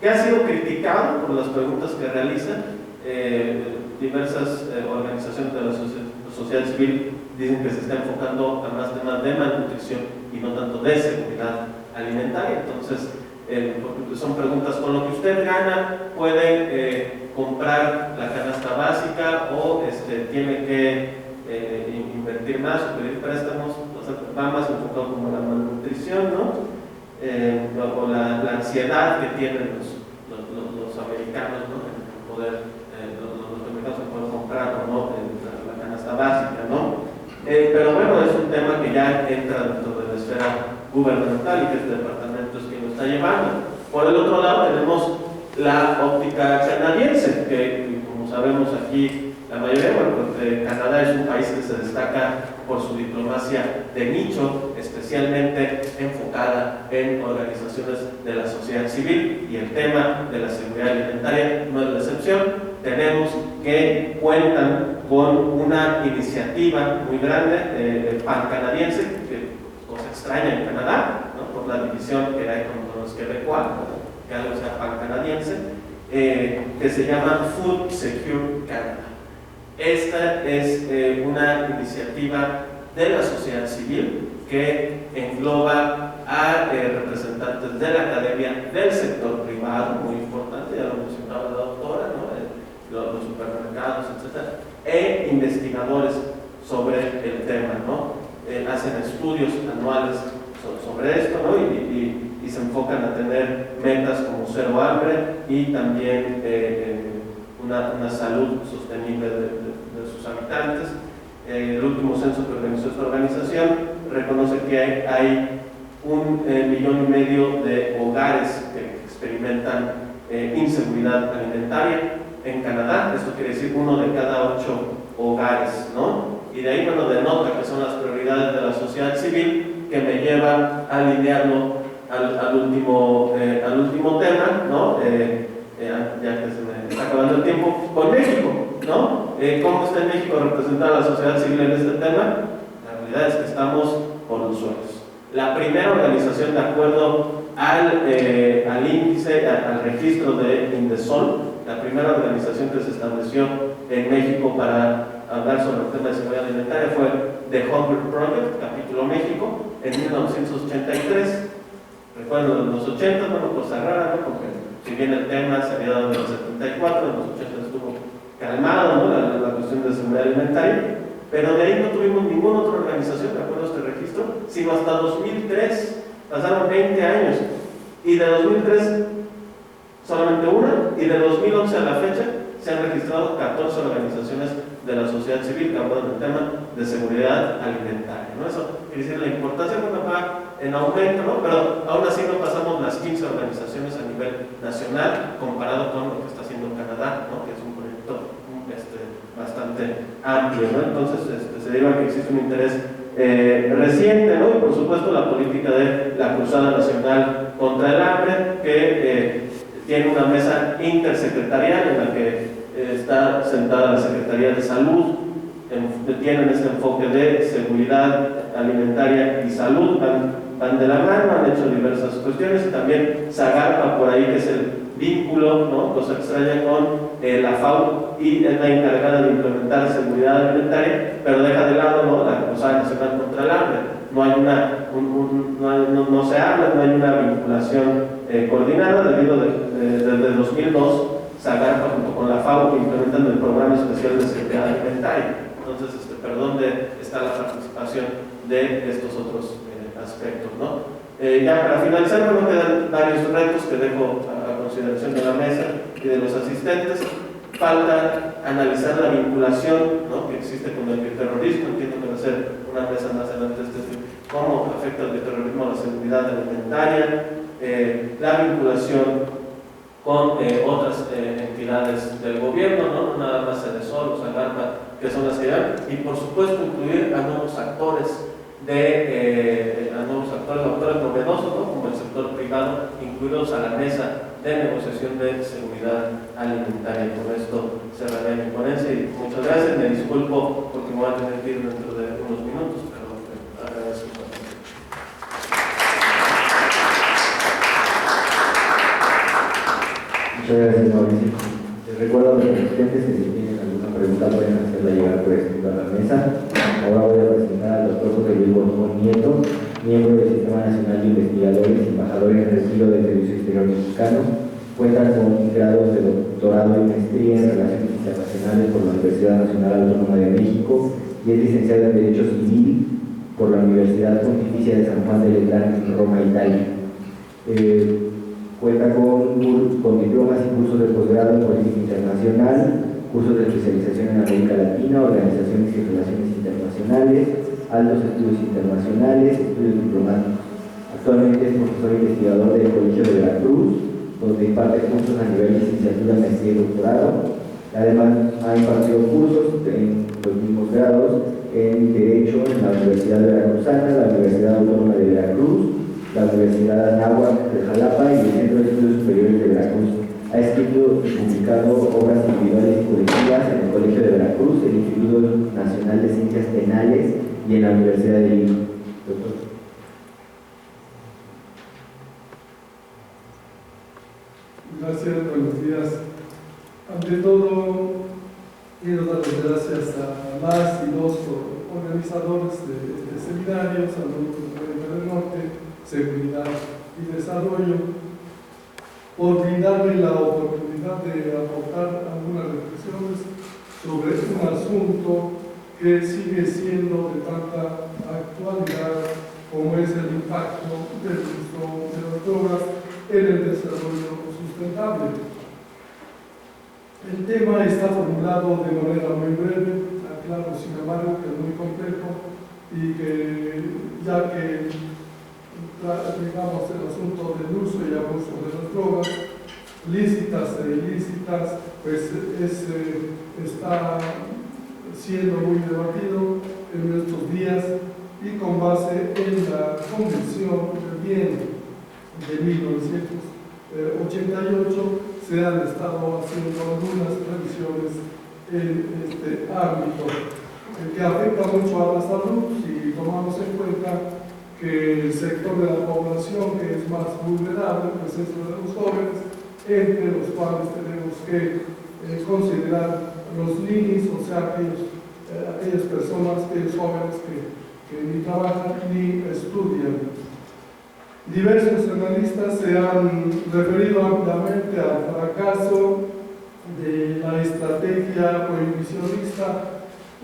que ha sido criticado por las preguntas que realizan. Diversas organizaciones de la sociedad civil dicen que se está enfocando a más temas de malnutrición y no tanto de seguridad alimentaria. Entonces, son preguntas: con lo que usted gana, ¿puede comprar la canasta básica o tiene que invertir más o pedir préstamos? O sea, va más enfocado como la malnutrición, ¿no? O la ansiedad que tienen los americanos, ¿no? En poder, los americanos en poder comprar o no la canasta básica, ¿no? Pero bueno, es un tema que ya entra dentro de la esfera gubernamental y que este departamento es quien lo está llevando. Por el otro lado tenemos la óptica canadiense, que como sabemos aquí la mayoría, bueno, porque Canadá es un país que se destaca por su diplomacia de nicho, especialmente enfocada en organizaciones de la sociedad civil, y el tema de la seguridad alimentaria no es la excepción. Tenemos que cuentan con una iniciativa muy grande, pan-canadiense, que cosa extraña en Canadá, ¿no? Por la división que hay con los quebecois, que algo sea pan-canadiense, que se llama Food Secure Canada. Esta es una iniciativa de la sociedad civil que engloba a representantes de la academia, del sector privado, muy importante, ya lo mencionaba la doctora, ¿no? Los supermercados, etc., e investigadores sobre el tema, ¿no? Hacen estudios anuales sobre esto, ¿no? Y se enfocan a tener metas como cero hambre y también una salud sostenible de sus habitantes. El último censo que organizó esta organización reconoce que hay 1,5 millones de hogares que experimentan inseguridad alimentaria en Canadá. Esto quiere decir 1 de cada 8 hogares, ¿no? Y de ahí, bueno, denota que son las prioridades de la sociedad civil, que me lleva a alinearlo al último tema, ¿no? Ya que se me está acabando el tiempo, con México, ¿no? ¿Cómo está en México representada la sociedad civil en este tema? La realidad es que estamos por los suelos. La primera organización, de acuerdo al índice, al registro de Indesol, la primera organización que se estableció en México para hablar sobre el tema de seguridad alimentaria fue The Hunger Project, capítulo México, en 1983. Recuerdo, en los 80, bueno, cosa rara, ¿no? Porque si bien el tema se había dado en los 74, en los 80 estuvo calmado, ¿no? la cuestión de seguridad alimentaria, pero de ahí no tuvimos ninguna otra organización, de acuerdo a este registro, sino hasta 2003, pasaron 20 años, y de 2003 solamente una, y de 2011 a la fecha se han registrado 14 organizaciones de la sociedad civil que abordan el tema de seguridad alimentaria, ¿no? Eso quiere decir la importancia, bueno, va en aumento, ¿no? Pero aún así no pasamos las 15 organizaciones a nivel nacional comparado con lo que está haciendo Canadá, ¿no? Que es un proyecto bastante amplio, ¿no? Entonces se deriva que existe un interés reciente, ¿no? Y por supuesto la política de la Cruzada Nacional contra el Hambre, que tiene una mesa intersecretarial en la que está sentada la Secretaría de Salud, tienen este enfoque de seguridad alimentaria y salud, van de la mano, han hecho diversas cuestiones, y también Zagarpa por ahí, que es el vínculo, ¿no? Cosa extraña con la FAO, y es la encargada de implementar seguridad alimentaria, pero deja de lado, ¿no? La Cruzada Nacional contra el Hambre. No hay no se habla, no hay una vinculación coordinada, debido desde 2002 Zagarpa junto con la FAO implementan el Programa Especial de Seguridad Alimentaria. Entonces, ¿dónde está la participación de estos otros aspectos, ¿no? Ya para finalizar, bueno, quedan varios retos que dejo a consideración de la mesa y de los asistentes. Falta analizar la vinculación, ¿no?, que existe con el bioterrorismo. Entiendo que va a ser una mesa más adelante cómo afecta el bioterrorismo a la seguridad alimentaria, la vinculación con otras entidades del gobierno, ¿no? Nada más Cedesol, Zagarpa, que son las que dan, y por supuesto incluir a nuevos actores, actores novedosos, ¿no?, como el sector privado, incluidos a la mesa de negociación de seguridad alimentaria. Con esto cerraré mi ponencia y muchas gracias. Me disculpo porque me voy a tener que ir dentro de unos minutos, pero agradezco. Muchas gracias, Mauricio. Les recuerdo a los asistentes que si tienen alguna pregunta pueden hacerla llegar por escrito a la mesa. Ahora voy a presentar al doctor José Luis Borbón Nieto, miembro del Sistema Nacional de Investigadores y embajador en retiro del Servicio Exterior Mexicano. Cuenta con grados de doctorado y maestría en Relaciones Internacionales por la Universidad Nacional Autónoma de México y es licenciado en Derecho Civil por la Universidad Pontificia de San Juan de Letrán en Roma, Italia. Cuenta con diplomas y cursos de posgrado en Política Internacional, cursos de especialización en América Latina, Organizaciones y Relaciones Internacionales, altos estudios internacionales, estudios diplomáticos. Actualmente es profesor investigador del Colegio de Veracruz, donde imparte cursos a nivel de licenciatura, maestría y doctorado. Además, ha impartido cursos en los mismos grados en Derecho en la Universidad de Veracruzana, la Universidad Autónoma de Veracruz, la Universidad Anáhuac de Jalapa y el Centro de Estudios Superiores de Veracruz. Ha escrito y publicado obras individuales y colectivas en el Colegio de Veracruz, el Instituto Nacional de Ciencias Penales y en la Universidad de Lima. Doctor. Gracias, buenos días. Ante todo, quiero dar las gracias a las y los organizadores de este seminario, Salud del Norte, Seguridad y Desarrollo, por brindarme la oportunidad de aportar algunas reflexiones sobre un asunto que sigue siendo de tanta actualidad como es el impacto del uso de las drogas en el desarrollo sustentable. El tema está formulado de manera muy breve, aclaro sin embargo que es muy complejo y que ya que digamos el asunto del uso y abuso de las drogas, lícitas e ilícitas, pues está siendo muy debatido en estos días y con base en la Convención de Viena de 1988 se han estado haciendo algunas revisiones en este ámbito que afecta mucho a la salud si tomamos en cuenta que el sector de la población que es más vulnerable, pues es de los jóvenes, entre los cuales tenemos que considerar los ninis, o sea, aquellas personas, aquellos jóvenes que ni trabajan ni estudian. Diversos analistas se han referido ampliamente al fracaso de la estrategia prohibicionista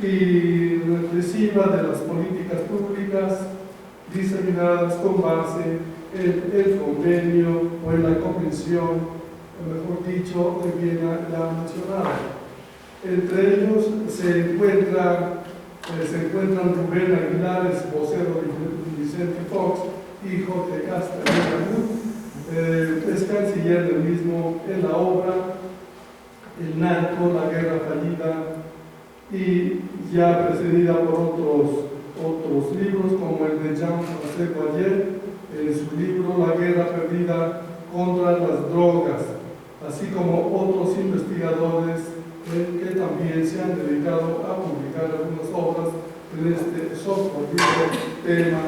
y represiva de las políticas públicas diseminadas con base en el convenio o en la convención, mejor dicho, de Viena ya mencionada. Entre ellos se encuentran Rubén Aguilar, vocero de Vicente Fox, hijo de Castellano, es canciller del mismo en la obra El narco, la guerra fallida, y ya precedida por otros libros como el de Jean-François Boyer, en su libro La guerra perdida contra las drogas, así como otros investigadores que también se han dedicado a publicar algunas obras en este socorrido tema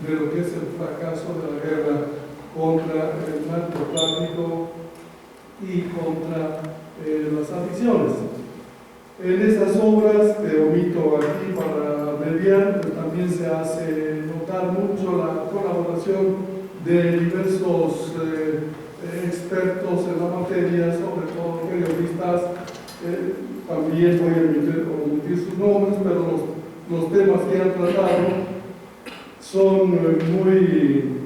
de lo que es el fracaso de la guerra contra el narcotráfico y contra las adicciones. En esas obras, que omito aquí para mediar, también se hace notar mucho la colaboración de diversos expertos en la materia, sobre todo periodistas. También voy a omitir sus nombres, pero los temas que han tratado son muy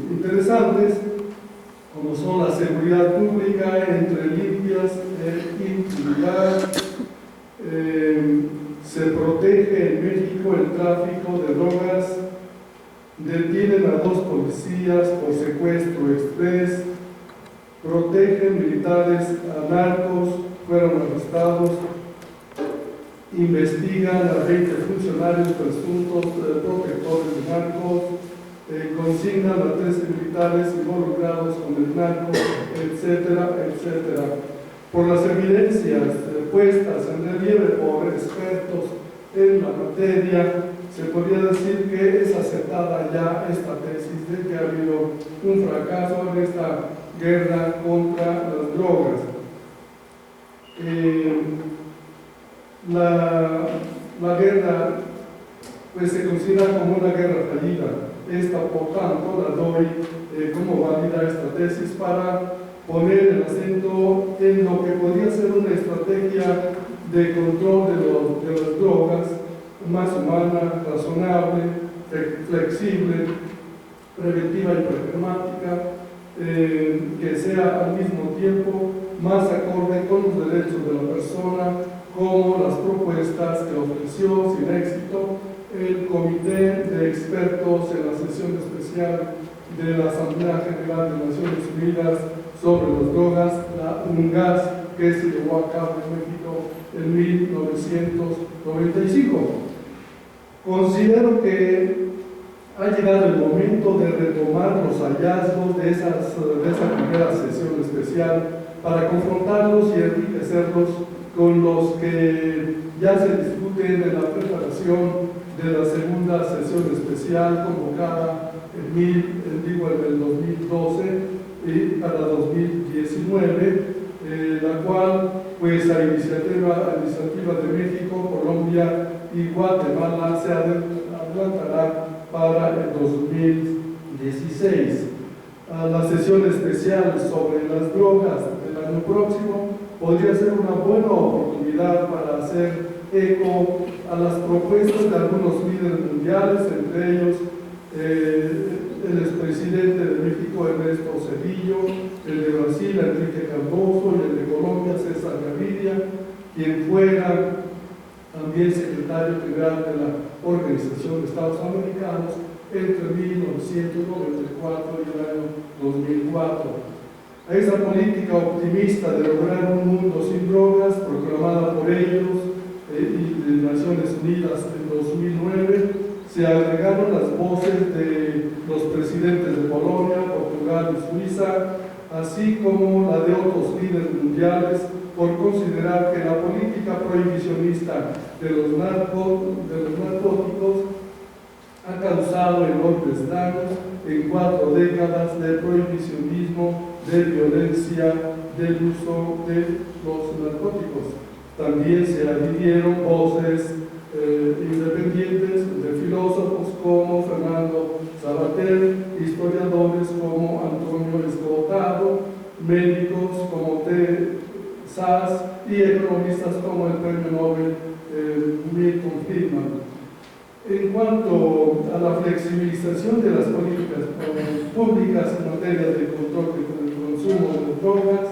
interesantes, como son la seguridad pública, entre limpias e impunidad. Se protege en México el tráfico de drogas, detienen a 2 policías por secuestro express, protegen militares a narcos, fueron arrestados, investigan a 20 funcionarios presuntos protectores de narcos, consignan a 13 militares involucrados con el narco, etcétera, etcétera. Por las evidencias puestas en relieve por expertos en la materia, se podría decir que es aceptada ya esta tesis de que ha habido un fracaso en esta guerra contra las drogas. La guerra pues se considera como una guerra fallida. Esta, por tanto, la doy como válida esta tesis para poner el acento en lo que podría ser una estrategia de control de las drogas más humana, razonable, flexible, preventiva y pragmática, que sea al mismo tiempo más acorde con los derechos de la persona, como las propuestas que ofreció sin éxito el Comité de Expertos en la sesión especial de la Asamblea General de Naciones Unidas sobre las drogas, la UNGAS, que se llevó a cabo en México en 1995. Considero que ha llegado el momento de retomar los hallazgos de esa primera sesión especial para confrontarlos y enriquecerlos con los que ya se discuten en la preparación de la segunda sesión especial convocada en el 2012 y para 2019, la cual, pues, a iniciativa de México, Colombia y Guatemala se adelantará para el 2016. La sesión especial sobre las drogas del año próximo podría ser una buena oportunidad para hacer eco a las propuestas de algunos líderes mundiales, entre ellos el expresidente de México, Ernesto Zedillo, el de Brasil, Enrique Cardoso, y el de Colombia, César Gaviria, quien fuera también secretario general de la Organización de Estados Americanos entre 1994 y el año 2004. A esa política optimista de lograr un mundo sin drogas, proclamada por ellos y de Naciones Unidas en 2009, se agregaron las voces de los presidentes de Polonia, Portugal y Suiza, así como la de otros líderes mundiales, por considerar que la política prohibicionista de los narcóticos ha causado enormes daños en 4 décadas de prohibicionismo de violencia del uso de los narcóticos. También se adhirieron voces independientes de filósofos como Fernando Sabater, historiadores como Antonio Escotado, médicos como T. Sachs y economistas como el premio Nobel Milton Friedman. En cuanto a la flexibilización de las políticas públicas en materia de control del consumo de drogas,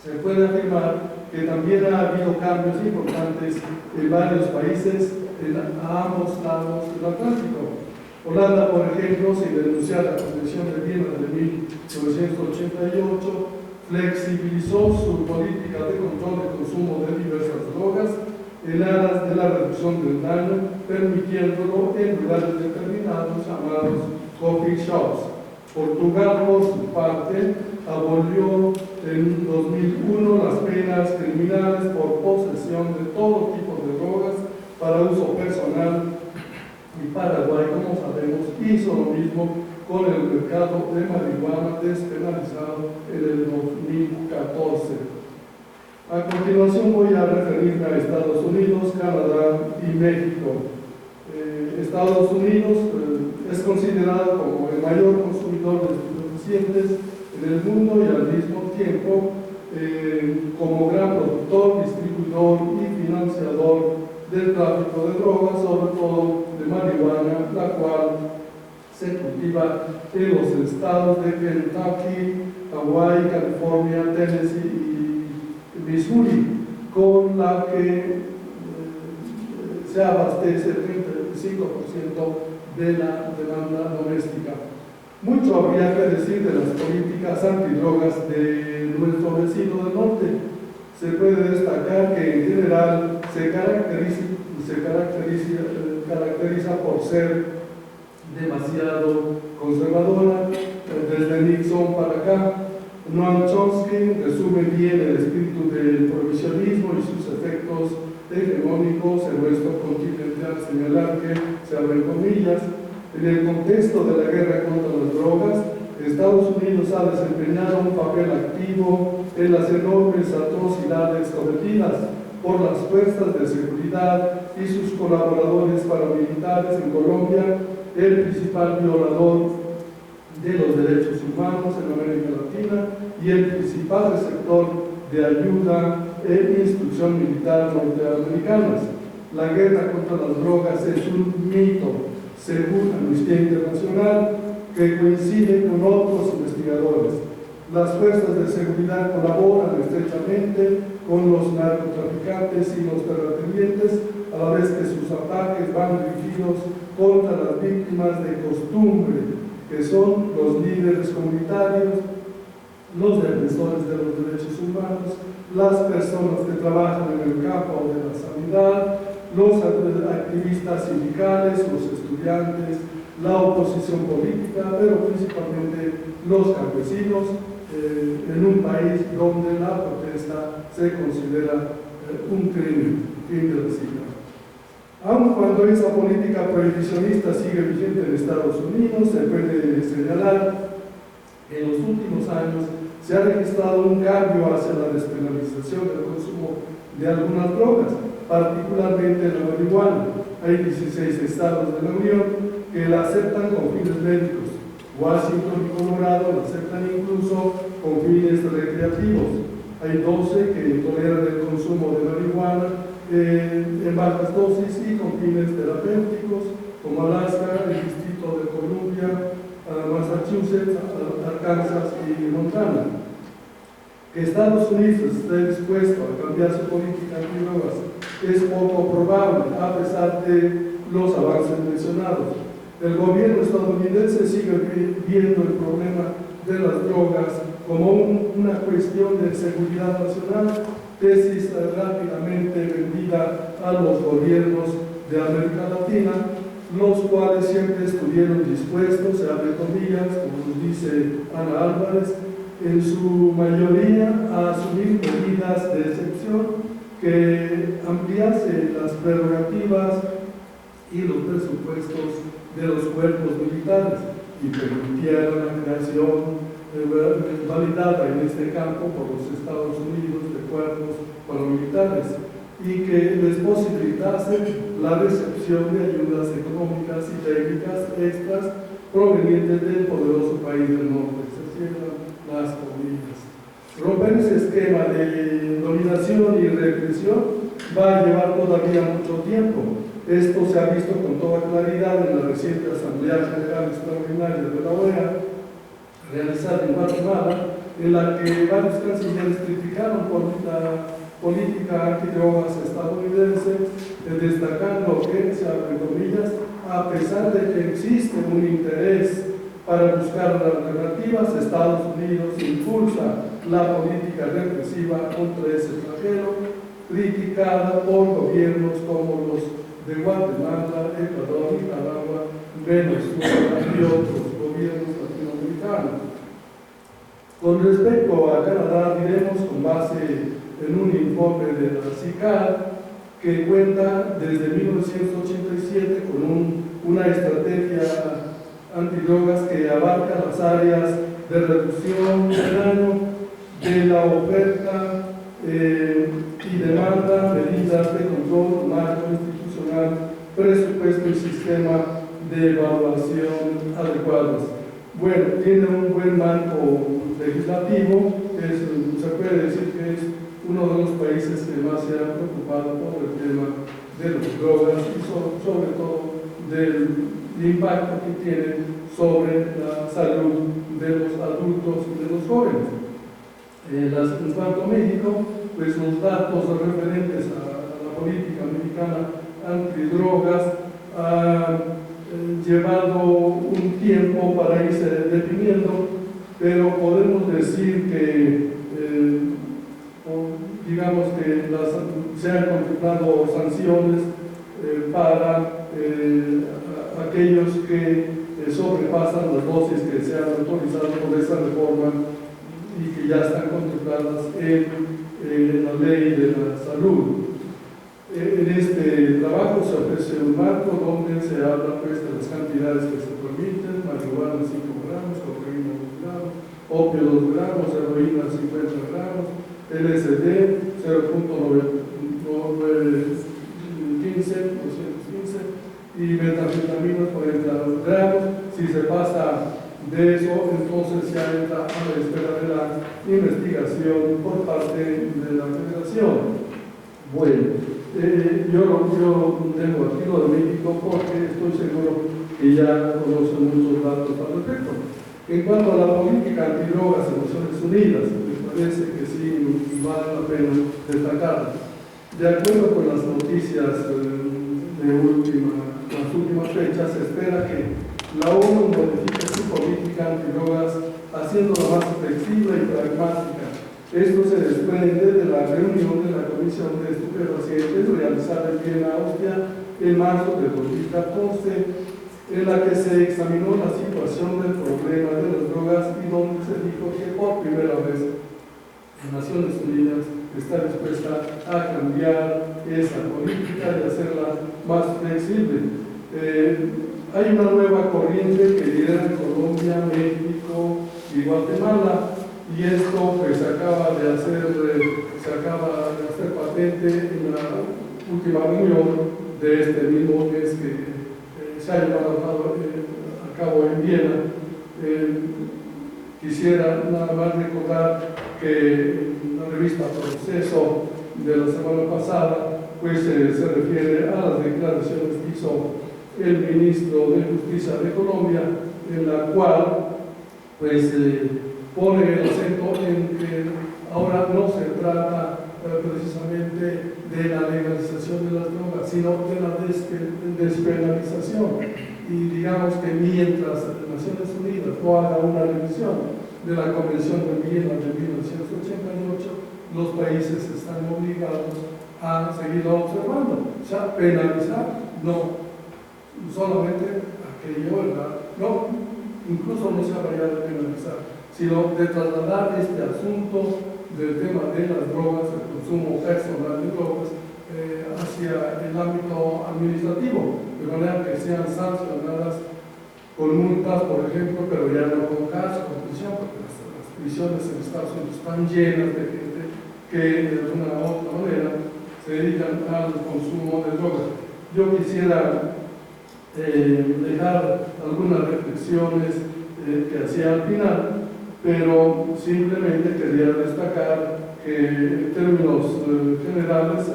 se puede afirmar que también ha habido cambios importantes en varios países a ambos lados del Atlántico. Holanda, por ejemplo, sin denunciar la Convención de Viena de 1988, flexibilizó su política de control de consumo de diversas drogas en aras de la reducción del daño, permitiéndolo en lugares determinados llamados coffee shops. Portugal, por su parte, abolió en 2001 las penas criminales por posesión de todo tipo de drogas para uso personal, y Paraguay, como sabemos, hizo lo mismo con el mercado de marihuana despenalizado en el 2014. A continuación voy a referirme a Estados Unidos, Canadá y México. Estados Unidos es considerado como el mayor consumidor de estupefacientes en el mundo y al mismo tiempo como gran productor, distribuidor y financiador del tráfico de drogas, sobre todo de marihuana, la cual se cultiva en los estados de Kentucky, Hawái, California, Tennessee y Missouri, con la que se abastece el 35% de la demanda doméstica. Mucho habría que decir de las políticas antidrogas de nuestro vecino del norte. Se puede destacar que en general se caracteriza por ser demasiado conservadora, desde Nixon para acá. Noam Chomsky resume bien el espíritu del prohibicionismo y sus efectos hegemónicos en nuestro continente al señalar que, se abren comillas, en el contexto de la guerra contra las drogas, Estados Unidos ha desempeñado un papel activo en las enormes atrocidades cometidas por las fuerzas de seguridad y sus colaboradores paramilitares en Colombia, el principal violador de los derechos humanos en América Latina y el principal receptor de ayuda e instrucción militar norteamericanas. La guerra contra las drogas es un mito, según Amnistía Internacional, que coincide con otros investigadores. Las fuerzas de seguridad colaboran estrechamente con los narcotraficantes y los terratenientes, a la vez que sus ataques van dirigidos contra las víctimas de costumbre, que son los líderes comunitarios, los defensores de los derechos humanos, las personas que trabajan en el campo de la sanidad, los activistas sindicales, los estudiantes, la oposición política, pero principalmente los campesinos, en un país donde la protesta se considera un crimen. Fin de la cita. Aun cuando esa política prohibicionista sigue vigente en Estados Unidos, se puede señalar que en los últimos años se ha registrado un cambio hacia la despenalización del consumo de algunas drogas, particularmente la marihuana. Hay 16 estados de la Unión que la aceptan con fines médicos. Washington y Colorado la aceptan incluso con fines recreativos. Hay 12 que toleran el consumo de marihuana en bajas dosis y con fines terapéuticos, como Alaska, el Distrito de Columbia, Massachusetts, Arkansas y Montana. Que Estados Unidos esté dispuesto a cambiar su política antidrogas es poco probable, a pesar de los avances mencionados. El gobierno estadounidense sigue viendo el problema de las drogas como una cuestión de seguridad nacional, tesis rápidamente vendida a los gobiernos de América Latina, los cuales siempre estuvieron dispuestos, se abre comillas, como nos dice Ana Álvarez, en su mayoría a asumir medidas de excepción que ampliase las prerrogativas y los presupuestos de los cuerpos militares y permitieran la creación validada en este campo por los Estados Unidos de cuerpos paramilitares y que les posibilitase la recepción de ayudas económicas y técnicas extras provenientes del poderoso país del norte. Se cierran las comillas. Romper ese esquema de dominación y represión va a llevar todavía mucho tiempo. Esto se ha visto con toda claridad en la reciente Asamblea General Extraordinaria de la OEA, realizada en Guatemala, en la que varios cancilleres criticaron por la política antidrogas estadounidense, destacando que, se abren comillas, a pesar de que existe un interés para buscar alternativas, Estados Unidos impulsa la política represiva contra ese flagelo, criticada por gobiernos como los de Guatemala, Ecuador, Nicaragua, Venezuela y otros gobiernos latinoamericanos. Con respecto a Canadá, diremos con base en un informe de la CICAR que cuenta desde 1987 con una estrategia antidrogas que abarca las áreas de reducción del daño, de la oferta y demanda, medidas de control, marco institucional, presupuesto y sistema de evaluación adecuados. Bueno, tiene un buen marco legislativo, se puede decir que es uno de los países que más se ha preocupado por el tema de las drogas y sobre todo del impacto que tiene sobre la salud de los adultos y de los jóvenes. En cuanto a México, pues los datos referentes a la política mexicana antidrogas han llevado un tiempo para irse definiendo, pero podemos decir que digamos que se han contemplado sanciones para aquellos que sobrepasan las dosis que se han autorizado por esta reforma y que ya están contempladas en la ley de la salud. En este trabajo se ofrece un marco donde se habla pues, de las cantidades que se permiten: marihuana 5 gramos, cocaína 1 gramo, opio 2 gramos, heroína 50 gramos, LSD 215 y metanfetaminas 40 gramos. Si se pasa de eso, entonces ya entra a la espera de la investigación por parte de la Federación. Bueno, yo tengo aquí lo de México porque estoy seguro que ya conocen muchos datos al respecto. En cuanto a la política antidrogas en Naciones Unidas, me parece que sí vale la pena destacarla. De acuerdo con las noticias de las últimas fechas, se espera que la ONU modifique su política antidrogas haciéndola más flexible y pragmática. Esto se desprende de la reunión de la Comisión de Estupefacientes realizada en Viena, Austria, en marzo de 2014, en la que se examinó la situación del problema de las drogas y donde se dijo que por primera vez Naciones Unidas está dispuesta a cambiar esa política y hacerla más flexible. Hay una nueva corriente que lidera Colombia, México y Guatemala, y esto pues se acaba de hacer patente en la última reunión de este mismo mes que se ha llevado a cabo en Viena. Quisiera nada más recordar que en la revista Proceso de la semana pasada pues se refiere a las declaraciones que hizo el ministro de Justicia de Colombia, en la cual pues pone el acento en que ahora no se trata precisamente de la legalización de las drogas, sino de la despenalización. Y digamos que mientras Naciones Unidas no haga una revisión de la Convención de Viena de 1988, los países están obligados a seguirlo observando. O sea, penalizar, no. Solamente aquello, ¿verdad? No, incluso no se habría de penalizar, sino de trasladar este asunto del tema de las drogas, el consumo personal de drogas, hacia el ámbito administrativo, de manera que sean sancionadas con multas, por ejemplo, pero ya no con casos, con prisión, porque las prisiones en Estados Unidos están llenas de gente que de alguna u otra manera se dedican al consumo de drogas. Yo quisiera dejar algunas reflexiones que hacía al final, pero simplemente quería destacar que en términos generales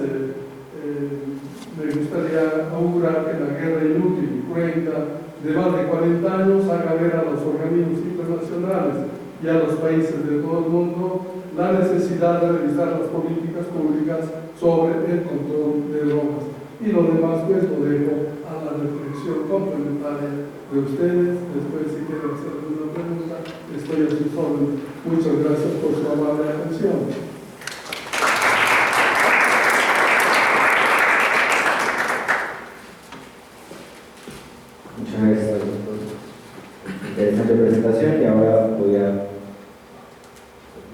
me gustaría augurar que la guerra inútil y cruenta de más de 40 años haga ver a los organismos internacionales y a los países de todo el mundo la necesidad de revisar las políticas públicas sobre el control de drogas. Y lo demás pues lo dejo a la reflexión complementaria de ustedes. Después, si quieren hacer alguna pregunta, estoy a sus órdenes. Muchas gracias por su amable atención. Muchas gracias, doctor. Interesante presentación, y ahora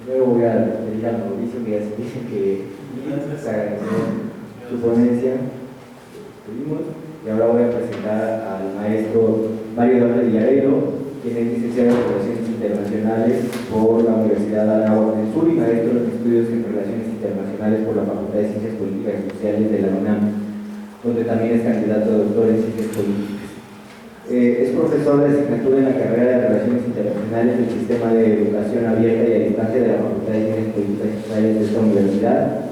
primero voy a pedir a Mauricio que ya se dice que agradecer su ponencia. Y ahora voy a presentar al maestro Mario Eduardo Villareiro, quien es licenciado en Relaciones Internacionales por la Universidad de Anáhuac del Sur y maestro en Estudios en Relaciones Internacionales por la Facultad de Ciencias Políticas y Sociales de la UNAM, donde también es candidato a doctor en Ciencias Políticas. Es profesor de asignatura en la carrera de Relaciones Internacionales del Sistema de Educación Abierta y a Distancia de la Facultad de Ciencias Políticas y Sociales de esta universidad.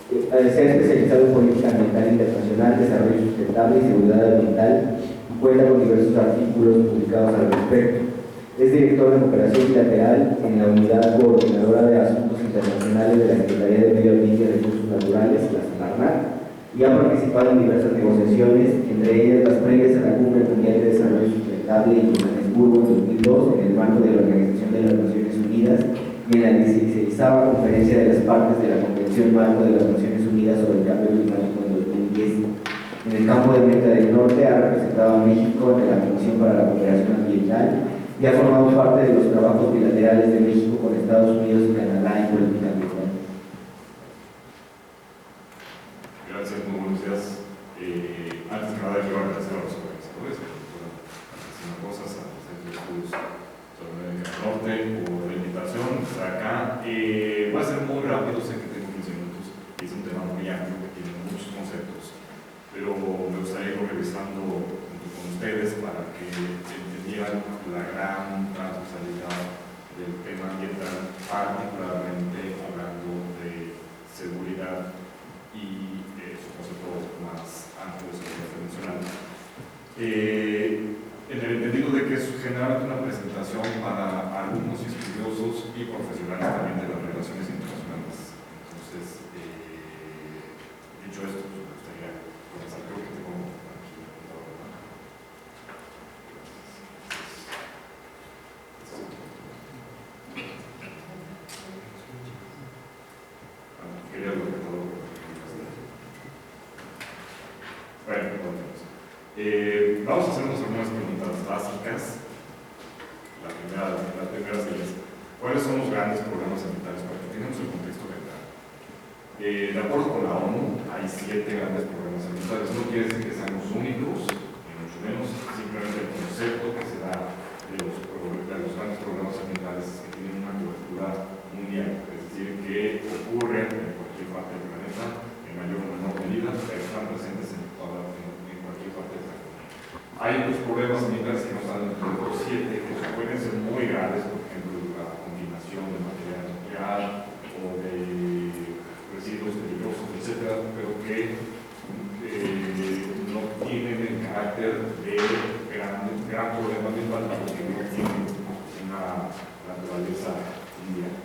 Se ha especializado en política ambiental internacional, desarrollo sustentable y seguridad ambiental, y cuenta con diversos artículos publicados al respecto. Es director de cooperación bilateral en la Unidad Coordinadora de Asuntos Internacionales de la Secretaría de Medio Ambiente y Recursos Naturales, la SEMARNAT, y ha participado en diversas negociaciones, entre ellas las previas a la Cumbre Mundial de Desarrollo Sustentable en Johannesburgo en 2002, en el marco de la Organización de las Naciones Unidas, y en la 16ª Conferencia de las Partes de la Convención Marco de las Naciones Unidas sobre el Cambio Climático en 2010. En el campo de América del Norte ha representado a México en la Comisión para la Cooperación Ambiental y ha formado parte de los trabajos bilaterales de México con Estados Unidos y Canadá en política ambiental. Gracias, muy buenos días. Antes que nada, quiero agradecer a los organizadores haciendo cosas, a los centros de estudios sobre América del Norte por la invitación a estar acá. Va a ser muy rápido, sé que tengo 15 minutos y es un tema muy amplio que tiene muchos conceptos, pero me gustaría ir revisando junto con ustedes para que entendieran la gran transversalidad del tema ambiental, particularmente hablando de seguridad y su concepto más amplio de seguridad internacional. En el entendido de que es generalmente una presentación para alumnos estudiosos y profesionales también de las relaciones internacionales. Entonces, dicho esto, me gustaría comenzar. Creo que tengo aquí quería lo que todo. Bueno, vamos a hacernos algunas preguntas básicas. La primera es: ¿cuáles son los grandes problemas ambientales? Para que tengamos el contexto general. De acuerdo con la ONU, hay 7 grandes problemas ambientales. No quiere decir que sean los únicos, ni mucho menos. Simplemente el concepto que se da de los grandes problemas ambientales es que tienen una cobertura mundial, es decir, que ocurren en cualquier parte del planeta, en mayor o menor medida, pero están presentes en cualquier parte del planeta. Hay otros problemas ambientales que no están dentro de los 7, que pueden ser muy graves, por ejemplo, la combinación de material nuclear o de residuos peligrosos, etcétera, pero que no tienen el carácter de gran problema ambiental porque no tienen una naturaleza mundial.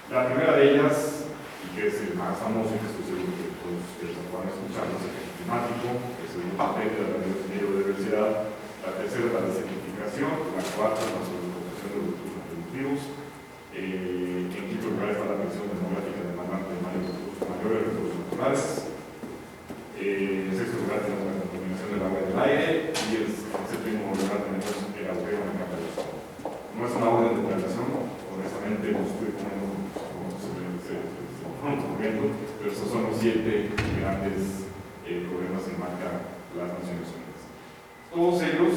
La primera de ellas, y que es el más famoso, que estoy seguro que todos ustedes van a escuchar, es el cambio climático, que es el papel de la biodiversidad. La tercera es la desertificación, la cuarta es la sobreexplotación de los recursos productivos. En quinto lugar está la presión demográfica demandante de mayores recursos naturales. En sexto lugar tenemos la contaminación del agua y del aire, y en séptimo lugar tenemos el agujero en el campo de sol. No es una orden de declaración, honestamente no estoy poniendo pero estos son los 7 grandes problemas que marcan las Naciones Unidas. Todos ellos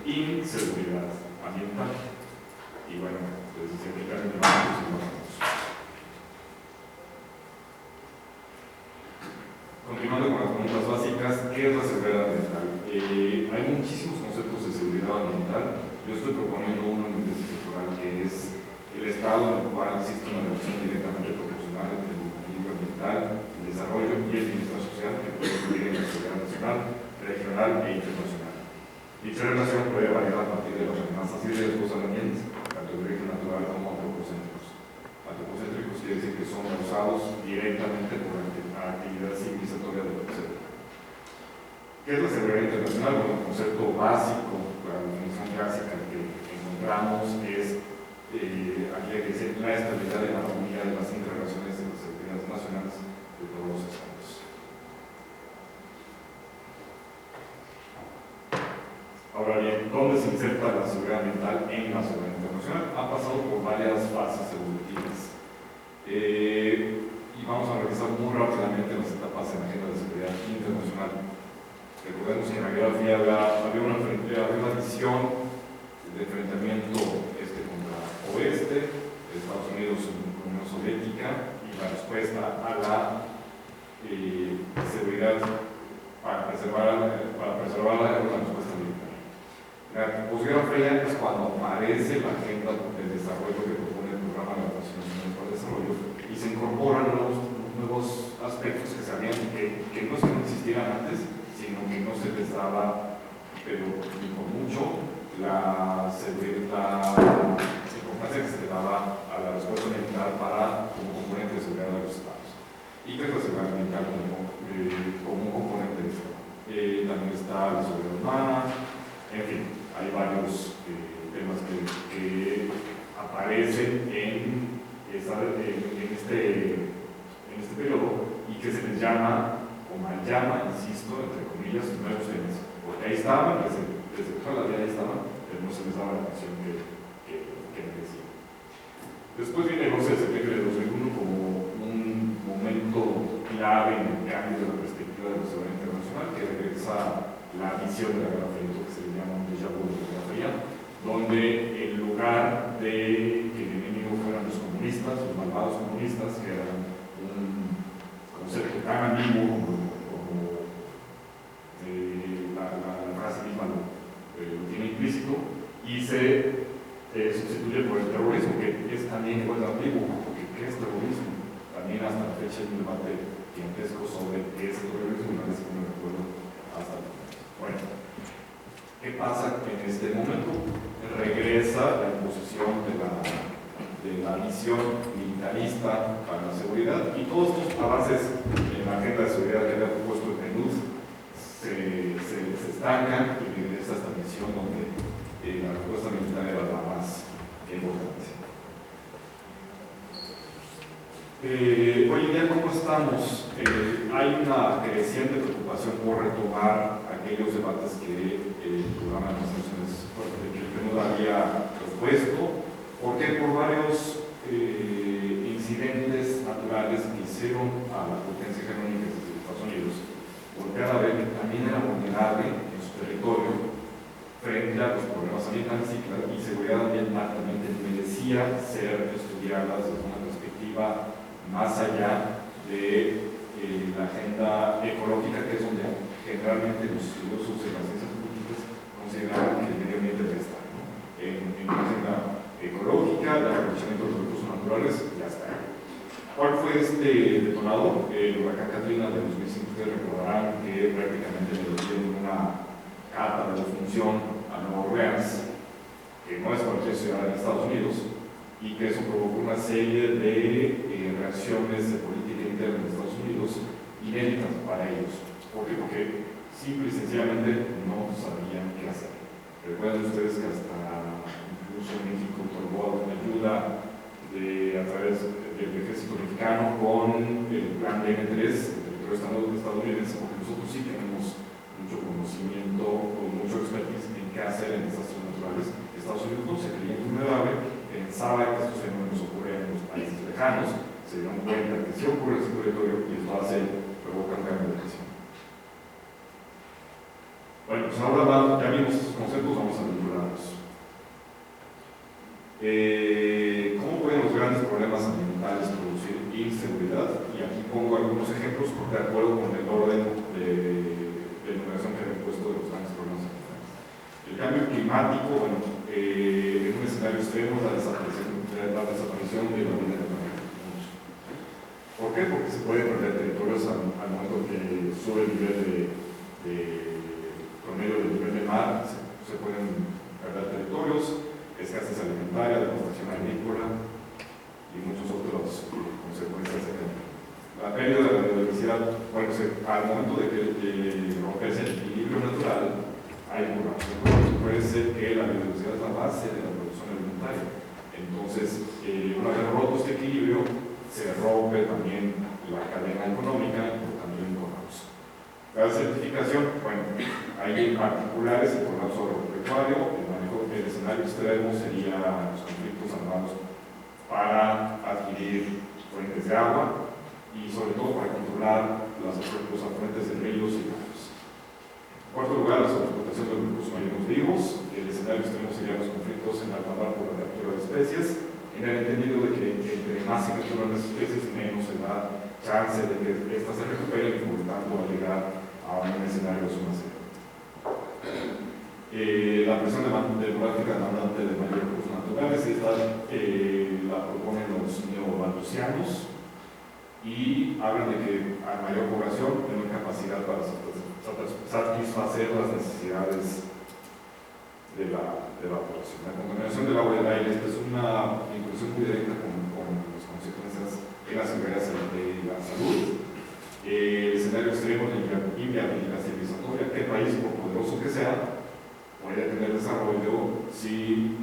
inseguridad ambiental. Y bueno, pues se aplican en el continuando con las preguntas básicas, ¿qué es la seguridad ambiental? Hay muchísimos conceptos de seguridad ambiental. Yo estoy proponiendo uno en mi tesis doctoral que es el estado en el cual existe una relación directamente proporcional entre el equilibrio ambiental, el desarrollo y el bienestar social que puede influir en la seguridad nacional, regional e internacional. Dicha relación puede variar a partir de las amenazas y riesgos al ambiente, tanto de origen natural como antropocéntricos. Antropocéntricos quiere decir que son causados directamente por la actividad civilizatoria del tercero. ¿Qué es la seguridad internacional? Bueno, el concepto básico, la definición clásica que encontramos es aquella que dice la estabilidad y la armonía de las interrelaciones de las seguridades nacionales de todos los estados. Ahora bien, ¿dónde se inserta la seguridad ambiental en la seguridad internacional? Ha pasado por varias fases evolutivas. Y vamos a revisar muy rápidamente las etapas en la agenda de seguridad internacional. Recordemos que en la Guerra Fría había una visión de enfrentamiento este contra oeste, Estados Unidos y la Unión Soviética, y la respuesta a la seguridad para preservar la respuesta militar. La posguerra fría es cuando aparece la agenda del desarrollo que propone el programa de las Naciones Unidas para el Desarrollo y se incorporan nuevos aspectos que sabían que no es que no existieran antes, sino que no se les daba, pero ni por mucho, la importancia que se le daba a la respuesta militar como componente de seguridad de los estados. Y que es la seguridad ambiental como un componente de esto. También está la seguridad humana, en fin, hay varios temas que aparecen en este periodo y que se les llama, o mal llama, insisto, entre comillas, nuevos temas. Porque ahí estaban, desde toda la vida ahí estaban, pero no se les daba la atención que merecían. Después viene el 11 de septiembre de 2001 como un momento clave en el cambio de la perspectiva de la seguridad internacional, que regresa la visión de la Guerra Fría, lo que se le llama un déjà vu de la Guerra Fría, donde en lugar de que el enemigo fueran los comunistas, los malvados comunistas, que eran un concepto tan ambiguo como la frase misma lo tiene implícito, y se sustituye por el terrorismo, que es también igual de ambiguo, porque ¿qué es terrorismo? También hasta la fecha hay un debate gigantesco sobre qué es el terrorismo, una vez que no recuerdo hasta el momento. Bueno, ¿qué pasa en este momento? Regresa la imposición de la visión militarista para la seguridad y todos estos avances en la agenda de seguridad que había propuesto el PNUD se estancan y regresa esta visión donde la respuesta militar era la más importante. Hoy en día, ¿cómo estamos? Hay una creciente preocupación por retomar aquellos debates que el programa de las Naciones que el PNUD había propuesto. ¿Por qué? Por varios incidentes naturales que hicieron a la potencia hegemónica de Estados Unidos golpear a ver que también era vulnerable en su territorio frente a los problemas ambientales y seguridad ambiental también merecía ser estudiadas desde una perspectiva más allá de la agenda ecológica, que es donde generalmente los estudiosos de las ciencias políticas consideran que el medio ambiente debe estar, ¿no? En la agenda ecológica, el aprovechamiento de los recursos naturales, ya está. ¿Cuál fue este detonador? El huracán Katrina de 2005. Ustedes recordarán que prácticamente le dieron una carta de defunción a Nueva Orleans, que no es cualquier ciudad en Estados Unidos, y que eso provocó una serie de reacciones de política interna de Estados Unidos inéditas para ellos. ¿Por qué? Porque simple y sencillamente no sabían qué hacer. Recuerden ustedes que hasta incluso México otorgó ayuda a través del ejército mexicano con el plan DN3 del territorio estadounidense, porque nosotros sí tenemos mucho conocimiento o mucho expertise en qué hacer en desastres naturales. Estados Unidos no se creía vulnerable, pensaba que estos fenómenos ocurrían en los países lejanos, se dieron cuenta que sí ocurre en su territorio y esto provoca un cambio de decisión. Bueno, pues pues ahora ya vimos estos conceptos, vamos a vincularlos. ¿Cómo pueden los grandes problemas ambientales producir inseguridad? Y aquí pongo algunos ejemplos de acuerdo con el orden de numeración que he puesto de los grandes problemas ambientales. El cambio climático, bueno, en un escenario extremo, la desaparición de la vida en el planeta. ¿Por qué? Porque se pueden perder territorios al momento que sube el nivel promedio del nivel del mar, se pueden perder territorios, escasez alimentaria, devastación agrícola y muchas otras consecuencias. La pérdida de la biodiversidad, bueno, al momento de romperse el equilibrio natural, hay burbujas. Puede ser que la biodiversidad es la base de la producción alimentaria. Entonces, una vez roto este equilibrio, se rompe también la cadena económica y también el colapso. La desertificación, bueno, hay particulares, el colapso agropecuario, el escenario extremo sería los conflictos armados para adquirir fuentes de agua y sobre todo para controlar los afluentes de ríos y lagos. En cuarto lugar, la sobreexplotación de los recursos marinos vivos. El escenario extremo serían los conflictos en alta mar por la captura de especies, en el entendido de que entre más se capturan las especies, menos se da chance de que éstas se recuperen y por lo tanto va a llegar a un escenario de suma cero. La presión demográfica demandante de mayores recursos naturales, esta la proponen los neobalducianos y hablan de que a mayor población, menor capacidad para satisfacer las necesidades de la población. La contaminación del agua y del aire, esta es una inclusión muy directa con las consecuencias en las seguridad de la salud. El escenario extremo de inviabilidad civilizatoria, que el país, por poderoso que sea, puede tener desarrollo si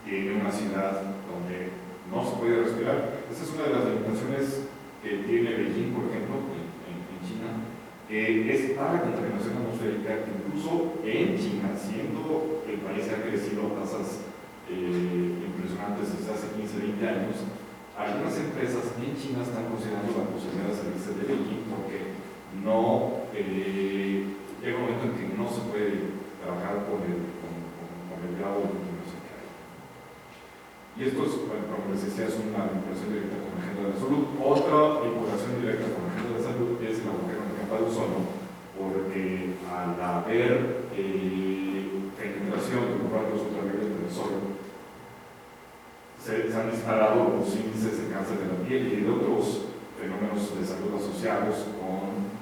tiene una ciudad donde no se puede respirar. Esa es una de las limitaciones que tiene Beijing, por ejemplo, en China, que es para la contaminación atmosférica, que incluso en China, siendo el país que ha crecido a tasas impresionantes desde hace 15, 20 años, algunas empresas en China están considerando la posibilidad de salirse de Beijing porque no llega un momento en que no se puede trabajar con el grado de contaminación que hay. Y esto es, bueno, como les decía, es una vinculación directa con la agenda de la salud. Otra vinculación directa con la agenda de la salud es el agujero en la capa de ozono, porque al haber penetración de los rayos ultravioletas del sol, se han disparado los índices de cáncer de la piel y de otros fenómenos de salud asociados con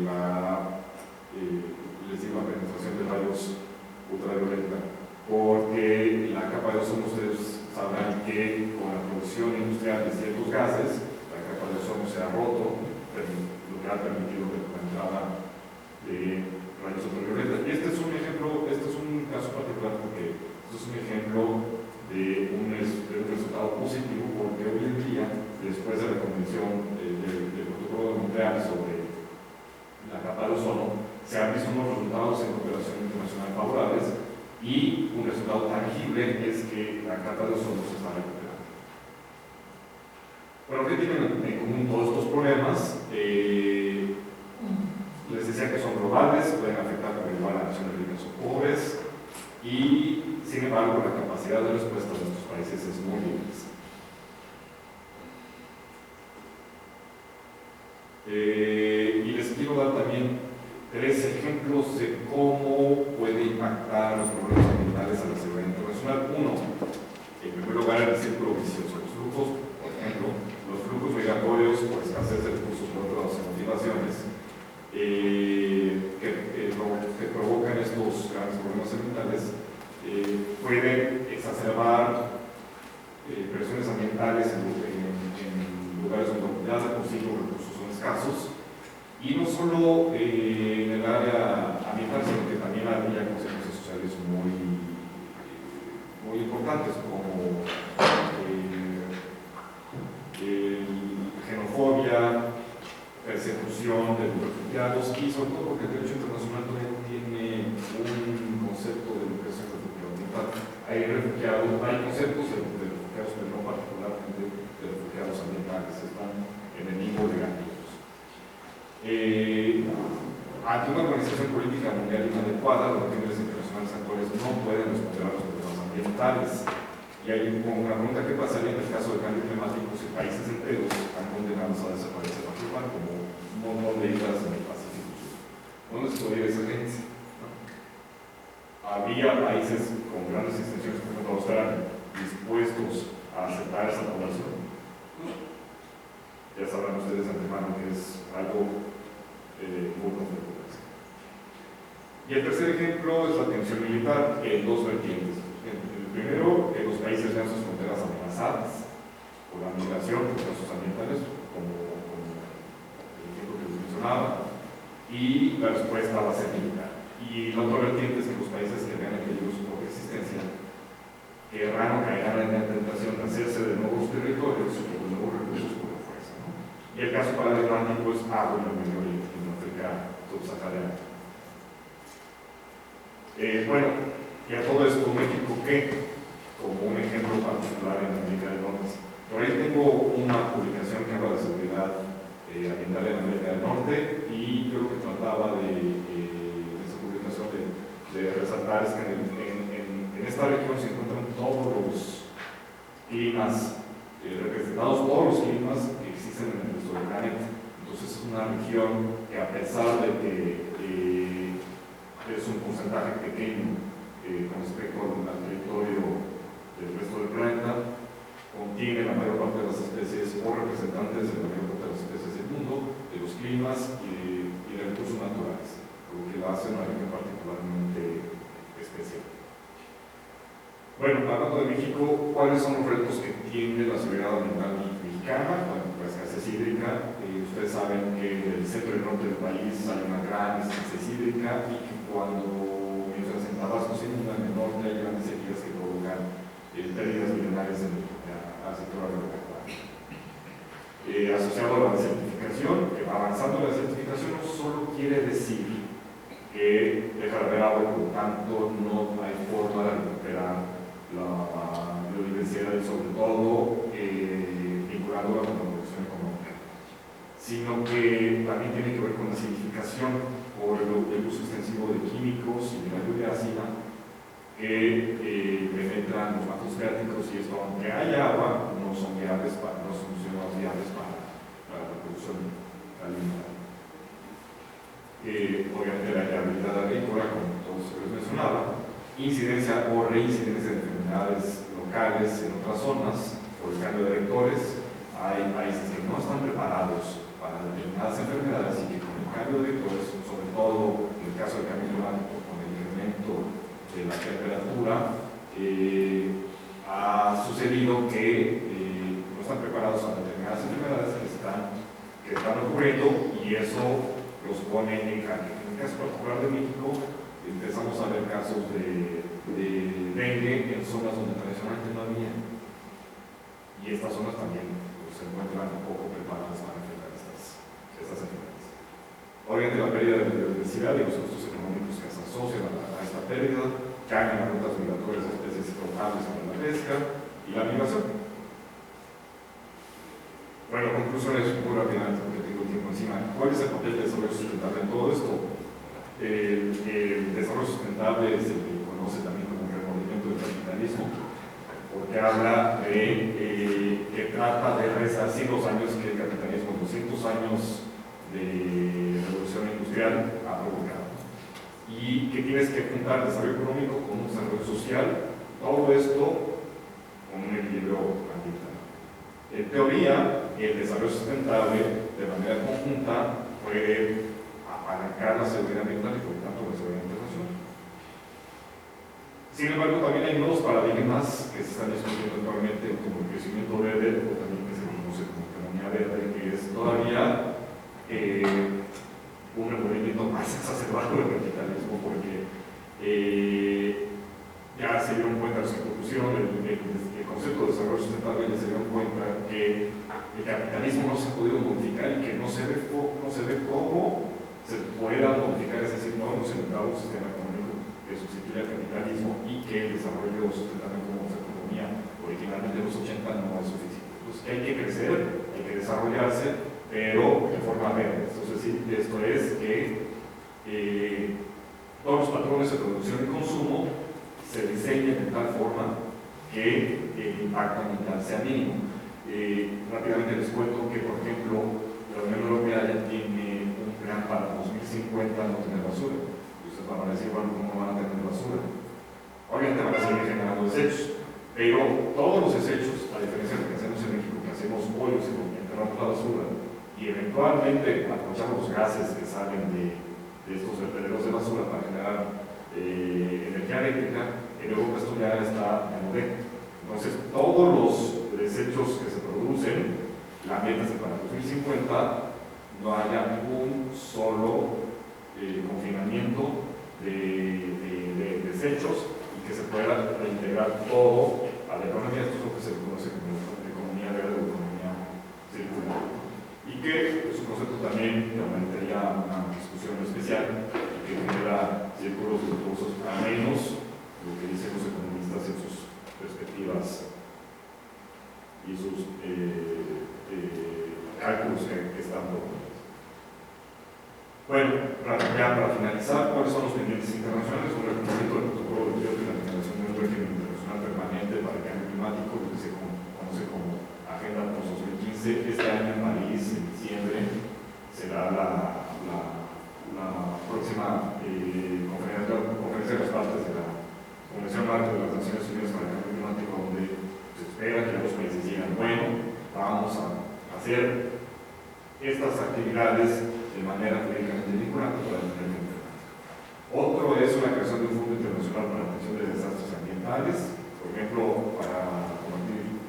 la penetración de rayos ultravioleta, porque la capa de ozono, ustedes sabrán que con la producción industrial de ciertos gases, la capa de ozono se ha roto, lo que ha permitido la entrada de rayos ultravioleta. Y este es un ejemplo, este es un caso particular porque este es un ejemplo de un resultado positivo, porque hoy en día, después de la convención del protocolo de Montreal sobre la capa de ozono, se han visto unos resultados en cooperación internacional favorables y un resultado tangible es que la capa de ozono se está recuperando. Bueno, ¿qué tienen en común todos estos problemas? Les decía que son globales, pueden afectar por igual a naciones ricas o pobres y, sin embargo, la capacidad de respuesta de estos países es muy diversa. Y les quiero dar también 3 ejemplos de cómo puede impactar los problemas ambientales a la seguridad internacional. Uno, en primer lugar, el círculo vicioso. Los flujos, por ejemplo, los flujos migratorios por escasez de recursos por otras motivaciones que provocan estos grandes problemas ambientales pueden exacerbar presiones ambientales en lugares donde ya de por sí los recursos son escasos. Y no solo en el área ambiental, sino que también había consecuencias sociales muy importantes, como xenofobia, persecución de los refugiados, y sobre todo porque el derecho internacional todavía no tiene un concepto de lo que es el refugio ambiental. Hay conceptos de refugiados, pero no particularmente de refugiados ambientales, están en el limbo de gatillos. ante una organización política mundial inadecuada, los regímenes internacionales actuales no pueden responder a los problemas ambientales. Y hay una pregunta: ¿qué pasaría en el caso del cambio climático si países enteros están condenados a desaparecer bajo el mar, como un montón de islas en el Pacífico Sur? ¿Dónde se podría esa gente? ¿No? Había países con grandes extensiones, por ejemplo Australia, dispuestos a aceptar esa población. Ya sabrán ustedes de antemano que es algo muy complejo. Y el tercer ejemplo es la tensión militar en dos vertientes. El primero, que los países vean sus fronteras amenazadas por la migración, por casos ambientales, como el ejemplo que les mencionaba, y la respuesta va a ser militar. Y la otra vertiente es que los países que vean en peligro su propia existencia querrán o caerán en la tentación de hacerse de nuevos territorios o de nuevos recursos por la fuerza, ¿no? Y el caso paradigmático es agua en el Medio Oriente, en África subsahariana. Bueno, y a todo esto México, ¿qué? Como un ejemplo particular en América del Norte. Por ahí tengo una publicación que habla de seguridad ambiental en América del Norte, y yo lo que trataba de esa publicación de resaltar es que en esta región se encuentran todos los climas, representados todos los climas que existen en el resto del planeta. Entonces es una región que, a pesar de que es un porcentaje pequeño con respecto al territorio del resto del planeta, contiene la mayor parte de las especies o representantes de la mayor parte de las especies del mundo, de los climas y de recursos naturales, lo que la hace una región particularmente especial. Bueno, hablando de México, ¿cuáles son los retos que tiene la seguridad ambiental mexicana? Bueno, la escasez hídrica. Ustedes saben que en el centro y el norte del país hay una gran escasez hídrica, y que mientras en Tabasco se inunda, en el norte hay grandes sequías que provocan pérdidas millonarias al sector agropecuario. Asociado a la desertificación, que va avanzando la desertificación, no solo quiere decir que deja de haber agua y por lo tanto no hay forma de recuperar la biodiversidad, y sobre todo vinculándola con la producción económica, sino que también tiene que ver con la acidificación por el uso extensivo de químicos y de la lluvia ácida que penetran los mantos freáticos, y esto, aunque haya agua, no son viables para la producción alimentaria. Obviamente la viabilidad agrícola, como todos se les mencionaba, incidencia o reincidencia de enfermedades locales en otras zonas por el cambio de vectores. Hay países que no están preparados para determinadas enfermedades, y que con el cambio de vectores, sobre todo en el caso del cambio climático, con el incremento de la temperatura, ha sucedido que no están preparados a determinadas enfermedades que están ocurriendo, y eso los pone en jaque. En el caso particular de México, empezamos a ver casos de dengue en zonas donde tradicionalmente no había, y estas zonas también se encuentran un poco preparadas para enfrentar estas enfermedades. Obviamente la pérdida de biodiversidad y los costos económicos que se asocian a esta pérdida, cambian las rutas migratorias de especies locales para la pesca y la migración. Bueno, conclusiones muy rápidamente porque tengo tiempo encima. ¿Cuál es el papel del desarrollo sustentable en todo esto? El desarrollo sustentable se le conoce también como el removimiento del capitalismo, porque habla de que trata de resarcir los años que el capitalismo, 200 años de revolución industrial, ha provocado. Y que tienes que juntar desarrollo económico con un desarrollo social, todo esto con un equilibrio ambiental. En teoría, el desarrollo sustentable de manera conjunta puede apalancar la seguridad ambiental y por lo tanto la seguridad internacional. Sin embargo, también hay nuevos paradigmas que se están discutiendo actualmente, como el crecimiento verde, o también que se conoce como economía verde, que es todavía un removimiento más exacerbado del capitalismo, porque ya se dieron cuenta los que propusieron el concepto de desarrollo sustentable, ya se dieron cuenta que el capitalismo no se ha podido modificar y que no se ve cómo se pueda modificar, es decir, no hemos inventado un sistema económico que sustituya al capitalismo, y que el desarrollo sustentable como economía originalmente en los 80 no es suficiente. Entonces hay que crecer, hay que desarrollarse, pero de forma verde. Esto es decir, esto es que producción y consumo se diseñen de tal forma que el impacto ambiental sea mínimo. Rápidamente les cuento que, por ejemplo, la Unión Europea ya tiene un plan para 2050 no tener basura. Ustedes van a decir, bueno, ¿cómo van a tener basura? Obviamente van a seguir generando desechos, pero todos los desechos, a diferencia de lo que hacemos en México, que hacemos hoyos y enterramos la basura, y eventualmente aprovechamos los gases que salen de estos vertederos de basura para generar energía eléctrica, en Europa esto ya está en orden. Entonces, todos los desechos que se producen, la meta es que para 2050 no haya un solo confinamiento de desechos y que se pueda reintegrar todo a la economía. Esto es lo que se conoce como economía verde o economía circular. Y que es un concepto también que ameritaría una discusión especial que genera círculos virtuosos, a menos lo que dicen los economistas en sus perspectivas y sus cálculos que están proponiendo. Bueno, para finalizar, ¿cuáles son los pendientes internacionales? Un reconocimiento del protocolo de Kioto y la generación de un régimen internacional permanente para el cambio climático, lo que se conoce como Agenda Post-2015. Este año en París, en diciembre, será la próxima conferencia de las partes de la Convención Marco de las Naciones Unidas para el Cambio Climático, donde se espera que los países digan, bueno, vamos a hacer estas actividades de manera jurídicamente vinculante para el cambio climático. Otro es la creación de un fondo internacional para la atención de desastres ambientales, por ejemplo, para combatir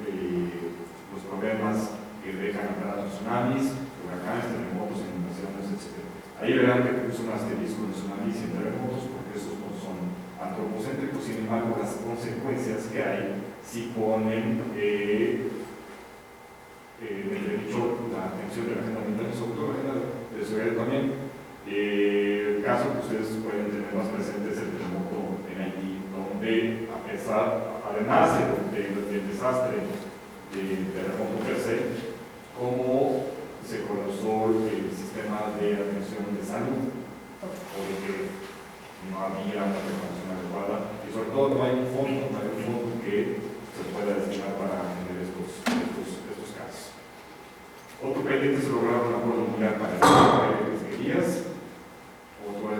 los problemas que dejan atrás los tsunamis, huracanes, terremotos, inundaciones, etc. Ahí verán que puse un asterisco de tsunamis y terremotos porque esos no son antropocéntricos, sin embargo, las consecuencias que hay si ponen entredicho la atención de la agenda ambiental y sobre todo la agenda de seguridad también. El caso que ustedes pueden tener más presente es el terremoto en Haití, donde a pesar, además del desastre del terremoto per se, como se colapsó el sistema de atención de salud, porque no había una preparación adecuada y sobre todo no hay un fondo que se pueda destinar para atender estos casos. Otro pendiente es lograr un acuerdo mundial para el de pesquerías. Otro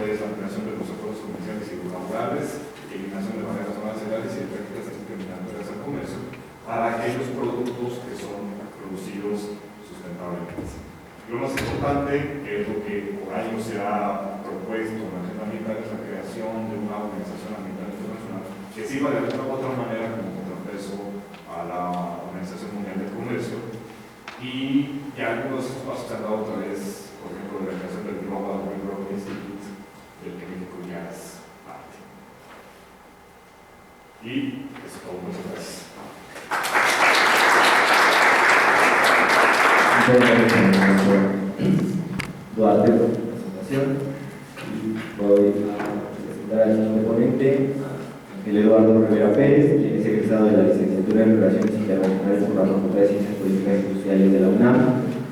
es la ampliación de los acuerdos comerciales y laborales, eliminación de barreras nacionales y de prácticas discriminatorias al comercio para aquellos productos que son producidos sustentablemente. Lo más importante, que es lo que por años se ha propuesto en la agenda ambiental, es la creación de una organización ambiental internacional que sirva de alguna u otra manera como contrapeso a la Organización Mundial del Comercio. Y ya algunos de esos pasos se han dado a través, por ejemplo, de la creación del Global Railroad Institute, del que México ya es parte. Y eso es todo. Muchas gracias. Muchas gracias, maestro Duarte, por su presentación. Voy a presentar al señor ponente, el Eduardo Rivera Pérez, quien es egresado de la licenciatura en Relaciones Internacionales por la Facultad de Ciencias Políticas y Sociales de la UNAM,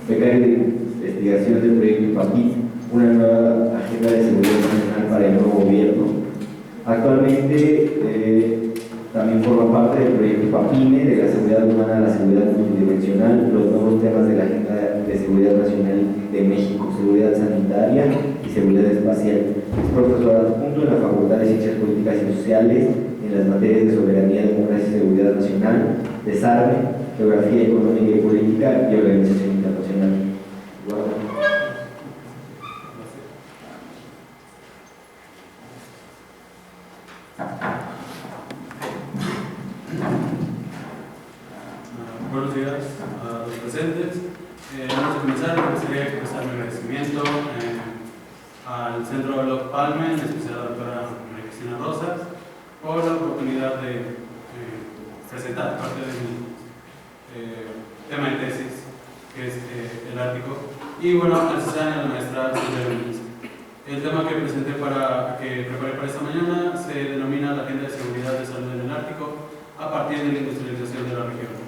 becario de investigación del proyecto PAPI, una nueva agenda de seguridad nacional para el nuevo gobierno. Actualmente también forma parte del proyecto PAPIME, de la seguridad humana a la seguridad multidimensional, los nuevos temas de la Agenda de Seguridad Nacional de México, seguridad sanitaria y seguridad espacial. Es profesor adjunto en la Facultad de Ciencias Políticas y Sociales en las materias de soberanía, democracia y seguridad nacional, desarme, geografía económica y política y organización internacional. Buenos días a los presentes. Antes de comenzar, me gustaría expresar mi agradecimiento al Centro Olof Palme, en especial a la doctora María Cristina Rosas, por la oportunidad de presentar parte de mi tema de tesis, que es el Ártico, y bueno, al CESAN y a la maestra Silvia Núñez. El tema que presenté que preparé para esta mañana se denomina la Agenda de Seguridad de Salud en el Ártico a partir de la industrialización de la región.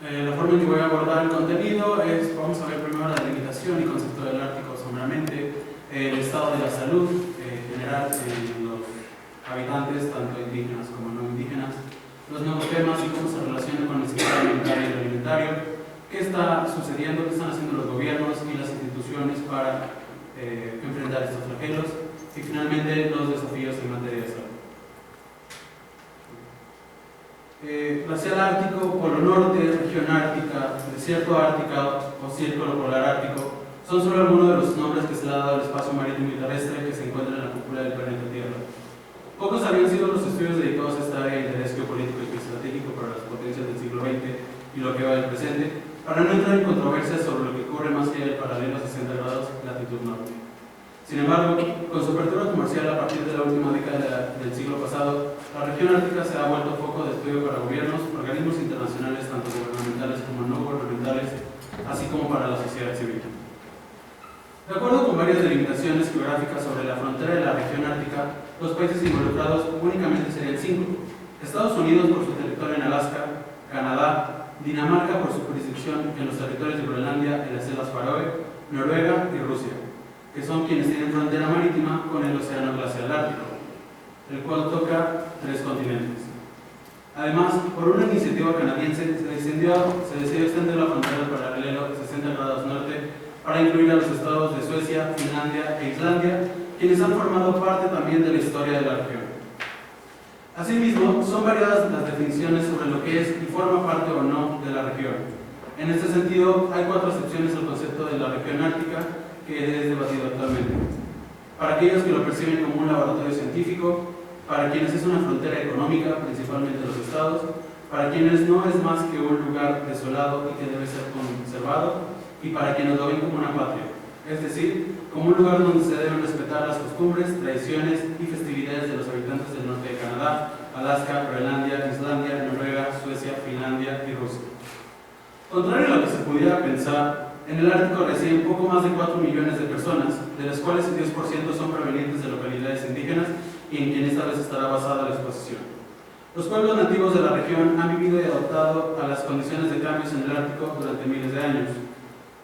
La forma en que voy a abordar el contenido es, vamos a ver primero la delimitación y concepto del Ártico sombramente, el estado de la salud general general en los habitantes, tanto indígenas como no indígenas, los nuevos temas y cómo se relaciona con el sector alimentario y alimentario, qué está sucediendo, qué están haciendo los gobiernos y las instituciones para enfrentar estos flagelos, y finalmente los desafíos en materia de salud. Glacial ártico, polo norte, región ártica, desierto ártica o círculo polar ártico son solo algunos de los nombres que se le ha dado al espacio marítimo y terrestre que se encuentra en la cúpula del planeta Tierra. Pocos habían sido los estudios dedicados a esta área de interés geopolítico y estratégico para las potencias del siglo XX y lo que va del presente, para no entrar en controversias sobre lo que ocurre más allá del paralelo a 60 grados latitud norte. Sin embargo, con su apertura comercial a partir de la última década del siglo pasado, la región ártica se ha vuelto foco de estudio para gobiernos, organismos internacionales, tanto gubernamentales como no gubernamentales, así como para la sociedad civil. De acuerdo con varias delimitaciones geográficas sobre la frontera de la región ártica, los países involucrados únicamente serían 5: Estados Unidos por su territorio en Alaska, Canadá, Dinamarca por su jurisdicción en los territorios de Groenlandia, en las Islas Faroe, Noruega y Rusia, que son quienes tienen frontera marítima con el océano glacial ártico, el cual toca 3 continentes. Además, por una iniciativa canadiense, se decidió extender la frontera del paralelo 60 grados norte para incluir a los estados de Suecia, Finlandia e Islandia, quienes han formado parte también de la historia de la región. Asimismo, son variadas las definiciones sobre lo que es y forma parte o no de la región. En este sentido, hay 4 excepciones al concepto de la región ártica que es debatido actualmente. Para aquellos que lo perciben como un laboratorio científico, para quienes es una frontera económica, principalmente los estados, para quienes no es más que un lugar desolado y que debe ser conservado, y para quienes lo ven como una patria, es decir, como un lugar donde se deben respetar las costumbres, tradiciones y festividades de los habitantes del norte de Canadá, Alaska, Groenlandia, Islandia, Noruega, Suecia, Finlandia y Rusia. Contrario a lo que se pudiera pensar, en el Ártico residen poco más de 4 millones de personas, de las cuales el 10% son provenientes de localidades indígenas y en quien esta vez estará basada la exposición. Los pueblos nativos de la región han vivido y adaptado a las condiciones de cambios en el Ártico durante miles de años.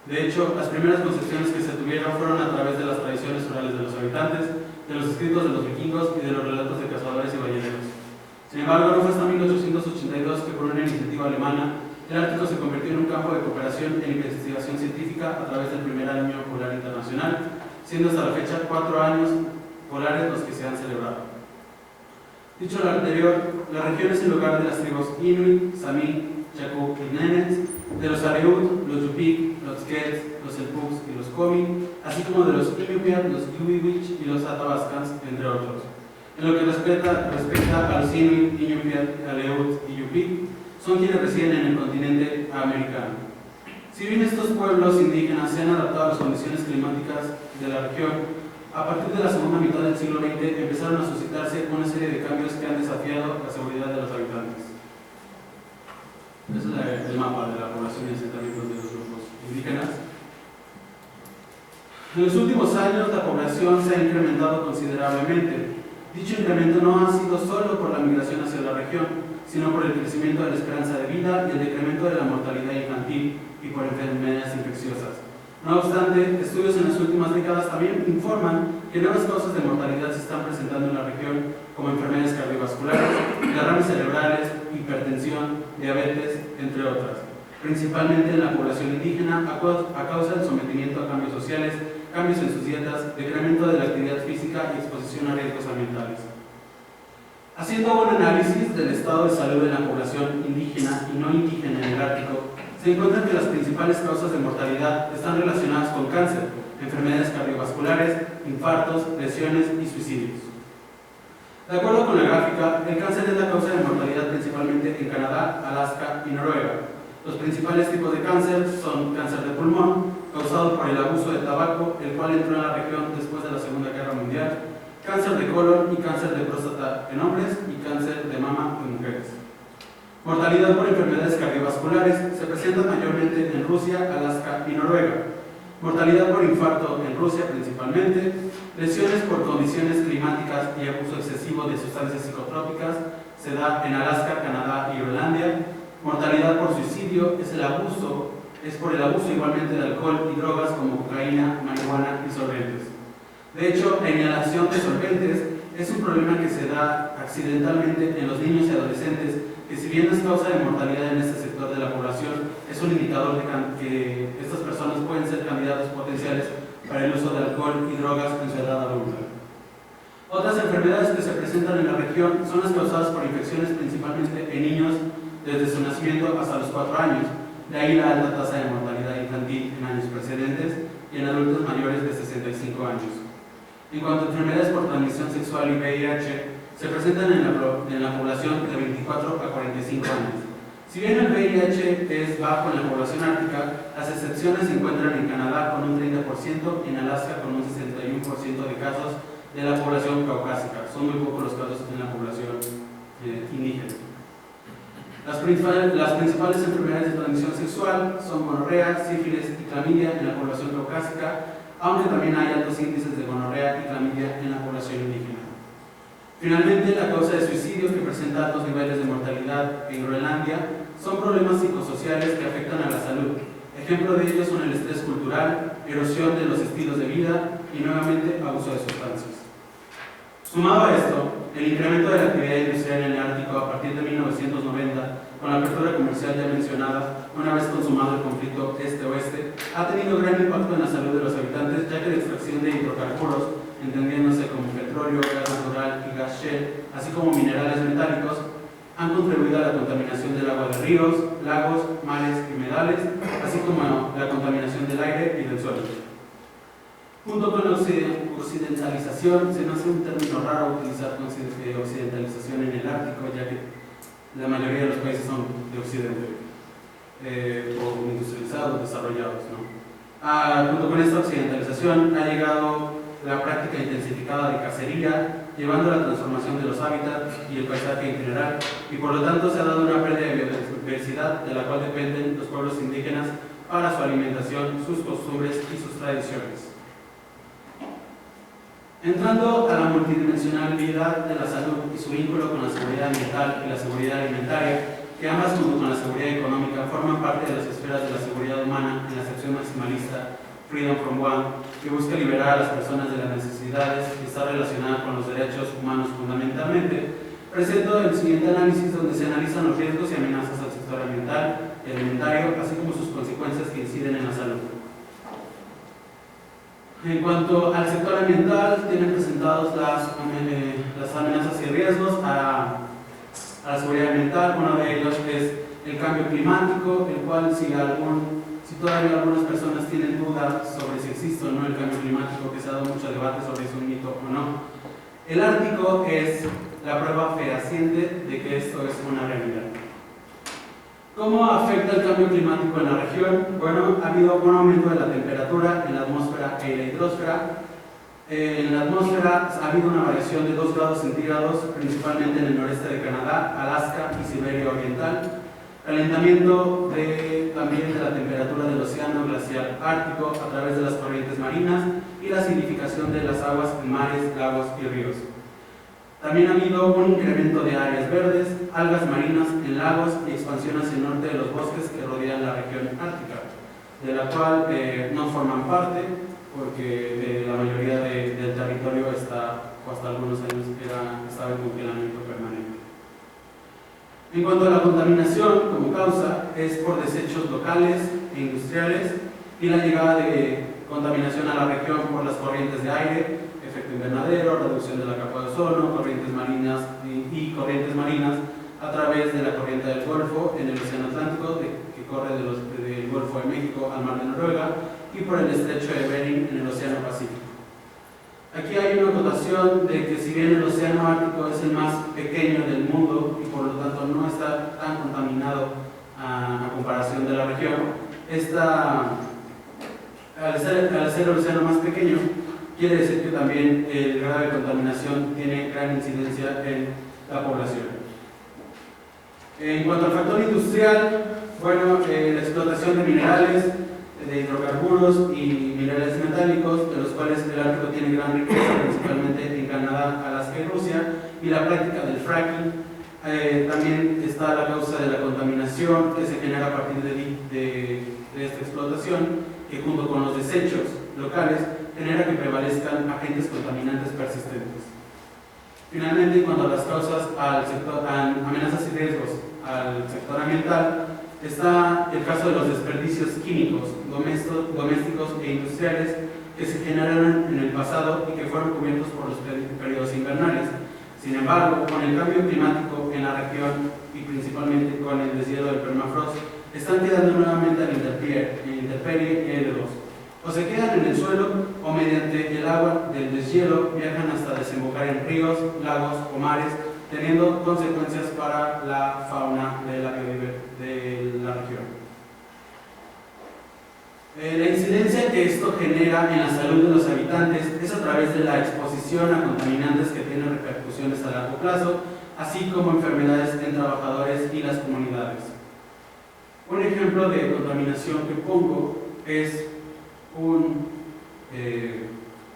De hecho, las primeras concepciones que se tuvieron fueron a través de las tradiciones orales de los habitantes, de los escritos de los vikingos y de los relatos de cazadores y balleneros. Sin embargo, no fue hasta 1882 que por una iniciativa alemana, el Ártico se convirtió en un campo de cooperación en investigación científica a través del primer año polar internacional, siendo hasta la fecha 4 años polares los que se han celebrado. Dicho lo anterior, la región es el lugar de las tribus Inuit, Sami, Chakuk y Nenets, de los Aleut, los Yupik, los Tkets, los Elpuks y los Komi, así como de los Inupiat, los Yubiwich y los Athabascans, entre otros. En lo que respecta a los Inuit, Inupiat, Aleut y Yupik, son quienes residen en el continente americano. Si bien estos pueblos indígenas se han adaptado a las condiciones climáticas de la región, a partir de la segunda mitad del siglo XX empezaron a suscitarse una serie de cambios que han desafiado la seguridad de los habitantes. Ese es el mapa de la población y asentamientos de los grupos indígenas. En los últimos años la población se ha incrementado considerablemente. Dicho incremento no ha sido solo por la migración hacia la región, sino por el crecimiento de la esperanza de vida y el decremento de la mortalidad infantil y por enfermedades infecciosas. No obstante, estudios en las últimas décadas también informan que nuevas causas de mortalidad se están presentando en la región, como enfermedades cardiovasculares, derrames cerebrales, hipertensión, diabetes, entre otras, principalmente en la población indígena a causa del sometimiento a cambios sociales, cambios en sus dietas, decremento de la actividad física y exposición a riesgos ambientales. Haciendo un análisis del estado de salud de la población indígena y no indígena en el Ártico, se encuentra que las principales causas de mortalidad están relacionadas con cáncer, enfermedades cardiovasculares, infartos, lesiones y suicidios. De acuerdo con la gráfica, el cáncer es la causa de mortalidad principalmente en Canadá, Alaska y Noruega. Los principales tipos de cáncer son cáncer de pulmón, causado por el abuso de tabaco, el cual entró en la región después de la Segunda Guerra Mundial, cáncer de colon y cáncer de próstata en hombres y cáncer de mama en mujeres. Mortalidad por enfermedades cardiovasculares se presenta mayormente en Rusia, Alaska y Noruega. Mortalidad por infarto en Rusia principalmente, lesiones por condiciones climáticas y abuso excesivo de sustancias psicotrópicas se da en Alaska, Canadá y Groenlandia. Mortalidad por suicidio es por el abuso igualmente de alcohol y drogas como cocaína, marihuana y solventes. De hecho, la inhalación de solventes es un problema que se da accidentalmente en los niños y adolescentes, que si bien es causa de mortalidad en este sector de la población, es un indicador de que estas personas pueden ser candidatos potenciales para el uso de alcohol y drogas en su edad adulta. Otras enfermedades que se presentan en la región son las causadas por infecciones principalmente en niños desde su nacimiento hasta los 4 años, de ahí la alta tasa de mortalidad infantil en años precedentes y en adultos mayores de 65 años. En cuanto a enfermedades por transmisión sexual y VIH, se presentan en la población de 24 a 45 años. Si bien el VIH es bajo en la población ártica, las excepciones se encuentran en Canadá con un 30% y en Alaska con un 61% de casos de la población caucásica. Son muy pocos los casos en la población indígena. Las principales enfermedades de transmisión sexual son gonorrea, sífilis y clamidia en la población caucásica, aunque también hay altos índices de gonorrea y clamidia en la población indígena. Finalmente, la causa de suicidio que presenta altos niveles de mortalidad en Groenlandia son problemas psicosociales que afectan a la salud. Ejemplo de ellos son el estrés cultural, erosión de los estilos de vida y nuevamente abuso de sustancias. Sumado a esto, el incremento de la actividad industrial en el Ártico a partir de 1990, con la apertura comercial ya mencionada, una vez consumado el conflicto este-oeste, ha tenido gran impacto en la salud de los habitantes, ya que la extracción de hidrocarburos, entendiéndose como petróleo, gas natural y gas shale, así como minerales metálicos, han contribuido a la contaminación del agua de ríos, lagos, mares y humedales, así como la contaminación del aire y del suelo. Junto con la occidentalización, se nos hace un término raro utilizar occidentalización en el Ártico, ya que la mayoría de los países son de Occidente, o industrializados, desarrollados, ¿no? Junto con esta occidentalización ha llegado la práctica intensificada de cacería, llevando a la transformación de los hábitats y el paisaje en general, y por lo tanto se ha dado una pérdida de biodiversidad de la cual dependen los pueblos indígenas para su alimentación, sus costumbres y sus tradiciones. Entrando a la multidimensionalidad de la salud y su vínculo con la seguridad ambiental y la seguridad alimentaria, que ambas junto con la seguridad económica forman parte de las esferas de la seguridad humana en la acepción maximalista Freedom from One, que busca liberar a las personas de las necesidades y está relacionada con los derechos humanos fundamentalmente, presento el siguiente análisis donde se analizan los riesgos y amenazas al sector ambiental y alimentario, así como sus consecuencias que inciden en la salud. En cuanto al sector ambiental, tienen presentados las amenazas y riesgos a la seguridad ambiental. Uno de ellos es el cambio climático, el cual si todavía algunas personas tienen dudas sobre si existe o no el cambio climático, que se ha dado mucho debate sobre si es un mito o no, el Ártico es la prueba fehaciente de que esto es una realidad. ¿Cómo afecta el cambio climático en la región? Bueno, ha habido un aumento de la temperatura en la atmósfera y la hidrosfera. En la atmósfera ha habido una variación de 2 grados centígrados, principalmente en el noreste de Canadá, Alaska y Siberia Oriental. Calentamiento también de la temperatura del océano glacial ártico a través de las corrientes marinas y la acidificación de las aguas en mares, lagos y ríos. También ha habido un incremento de áreas verdes, algas marinas en lagos y expansión hacia el norte de los bosques que rodean la región ártica, de la cual no forman parte porque la mayoría del territorio o hasta algunos años estaba en congelamiento permanente. En cuanto a la contaminación como causa, es por desechos locales e industriales y la llegada de contaminación a la región por las corrientes de aire, efecto invernadero, reducción de la capa de ozono, corrientes marinas y corrientes marinas a través de la corriente del Golfo en el Océano Atlántico, que corre del Golfo de México al Mar de Noruega, y por el estrecho de Bering en el Océano Pacífico. Aquí hay una acotación de que si bien el Océano Ártico es el más pequeño del mundo y por lo tanto no está tan contaminado a comparación de la región, al ser el océano más pequeño, quiere decir que también el grado de contaminación tiene gran incidencia en la población. En cuanto al factor industrial, bueno, la explotación de minerales, de hidrocarburos y minerales metálicos, de los cuales el Ártico tiene gran riqueza, principalmente en Canadá, Alaska y Rusia, y la práctica del fracking. También está la causa de la contaminación que se genera a partir de esta explotación, que junto con los desechos locales genera que prevalezcan agentes contaminantes persistentes. Finalmente, en cuanto a las causas amenazas y riesgos al sector ambiental, está el caso de los desperdicios químicos, domésticos e industriales que se generaron en el pasado y que fueron cubiertos por los periodos invernales. Sin embargo, con el cambio climático en la región y principalmente con el deshielo del permafrost, están quedando nuevamente en intemperie y L2. O se quedan en el suelo o mediante el agua del deshielo viajan hasta desembocar en ríos, lagos o mares, teniendo consecuencias para la fauna de la región. La incidencia que esto genera en la salud de los habitantes es a través de la exposición a contaminantes que tienen repercusiones a largo plazo, así como enfermedades en trabajadores y las comunidades. Un ejemplo de contaminación que pongo es un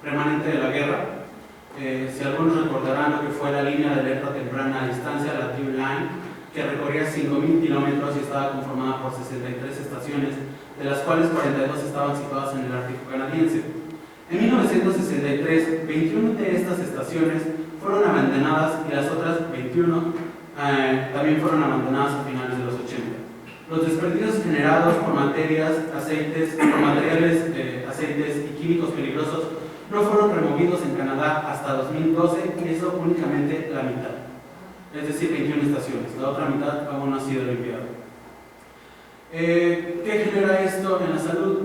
remanente de la guerra. Si algunos recordarán lo que fue la línea de alerta temprana a distancia, la Team Line, que recorría 5.000 kilómetros y estaba conformada por 63 estaciones, de las cuales 42 estaban situadas en el Ártico canadiense. En 1963, 21 de estas estaciones fueron abandonadas y las otras 21 también fueron abandonadas a finales de los 80. Los desperdicios generados por materiales, aceites y químicos peligrosos no fueron removidos en Canadá hasta 2012, y eso únicamente la mitad. Es decir, 21 estaciones. La otra mitad aún no ha sido limpiada. ¿Qué genera esto en la salud?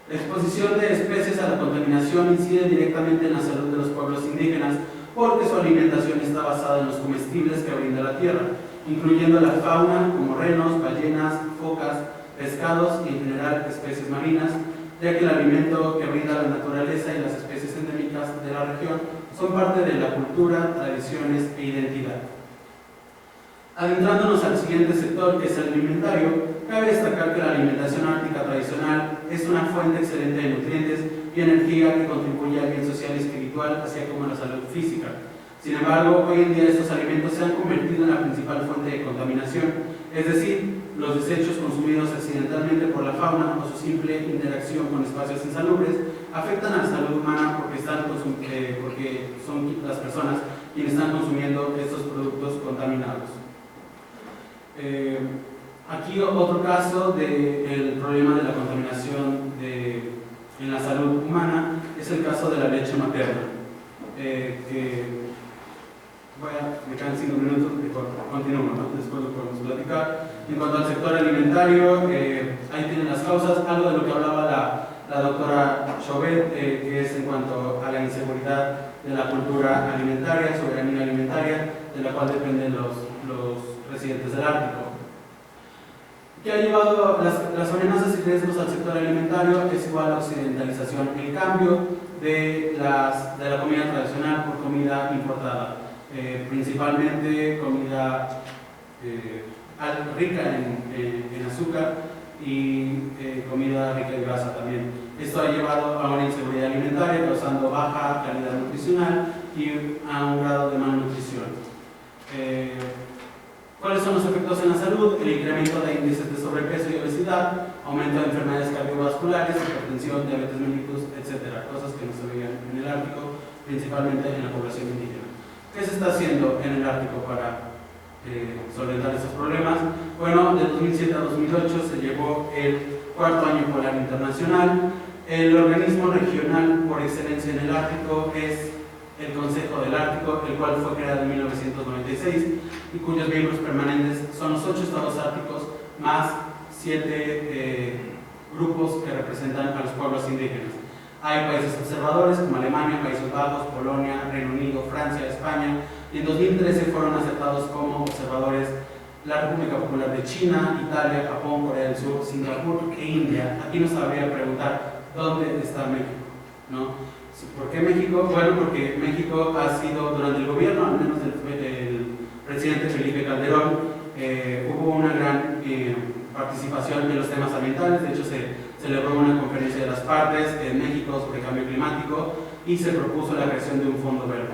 La exposición de especies a la contaminación incide directamente en la salud de los pueblos indígenas porque su alimentación está basada en los comestibles que brinda la tierra, incluyendo la fauna como renos, ballenas, focas, pescados y en general especies marinas, ya que el alimento que brinda la naturaleza y las especies endémicas de la región son parte de la cultura, tradiciones e identidad. Adentrándonos al siguiente sector, que es el alimentario, cabe destacar que la alimentación ártica tradicional es una fuente excelente de nutrientes y energía que contribuye al bien social y espiritual, así como a la salud física. Sin embargo, hoy en día estos alimentos se han convertido en la principal fuente de contaminación, es decir, los desechos consumidos accidentalmente por la fauna o su simple interacción con espacios insalubres afectan a la salud humana porque son las personas quienes están consumiendo estos productos contaminados. Aquí otro caso del problema de la contaminación en la salud humana es el caso de la leche materna. Me quedan 5 minutos, continúo, ¿no? Después lo podemos platicar. En cuanto al sector alimentario, ahí tienen las causas, algo de lo que hablaba la doctora Chauvet, que es en cuanto a la inseguridad de la cultura alimentaria, soberanía alimentaria, de la cual dependen los residentes del Ártico. ¿Qué ha llevado las amenazas y riesgos al sector alimentario? Es igual a la occidentalización, el cambio de la comida tradicional por comida importada, principalmente comida rica en azúcar y comida rica en grasa también. Esto ha llevado a una inseguridad alimentaria, causando baja calidad nutricional y a un grado de malnutrición. ¿Cuáles son los efectos en la salud? El incremento de índices de sobrepeso y obesidad, aumento de enfermedades cardiovasculares, hipertensión, diabetes mellitus, etc. Cosas que no se veían en el Ártico, principalmente en la población indígena. ¿Qué se está haciendo en el Ártico para solventar esos problemas? Bueno, de 2007 a 2008 se llevó el cuarto año polar internacional. El organismo regional por excelencia en el Ártico es el Consejo del Ártico, el cual fue creado en 1996 y cuyos miembros permanentes son los 8 estados árticos más 7 grupos que representan a los pueblos indígenas. Hay países observadores como Alemania, Países Bajos, Polonia, Reino Unido, Francia, España, y en 2013 fueron aceptados como observadores la República Popular de China, Italia, Japón, Corea del Sur, Singapur e India. Aquí nos habría preguntar ¿dónde está México? ¿No? ¿Por qué México? Bueno, porque México ha sido, durante el gobierno, al menos del presidente Felipe Calderón, hubo una gran participación en los temas ambientales. De hecho, se celebró una conferencia de las partes en México sobre cambio climático y se propuso la creación de un fondo verde.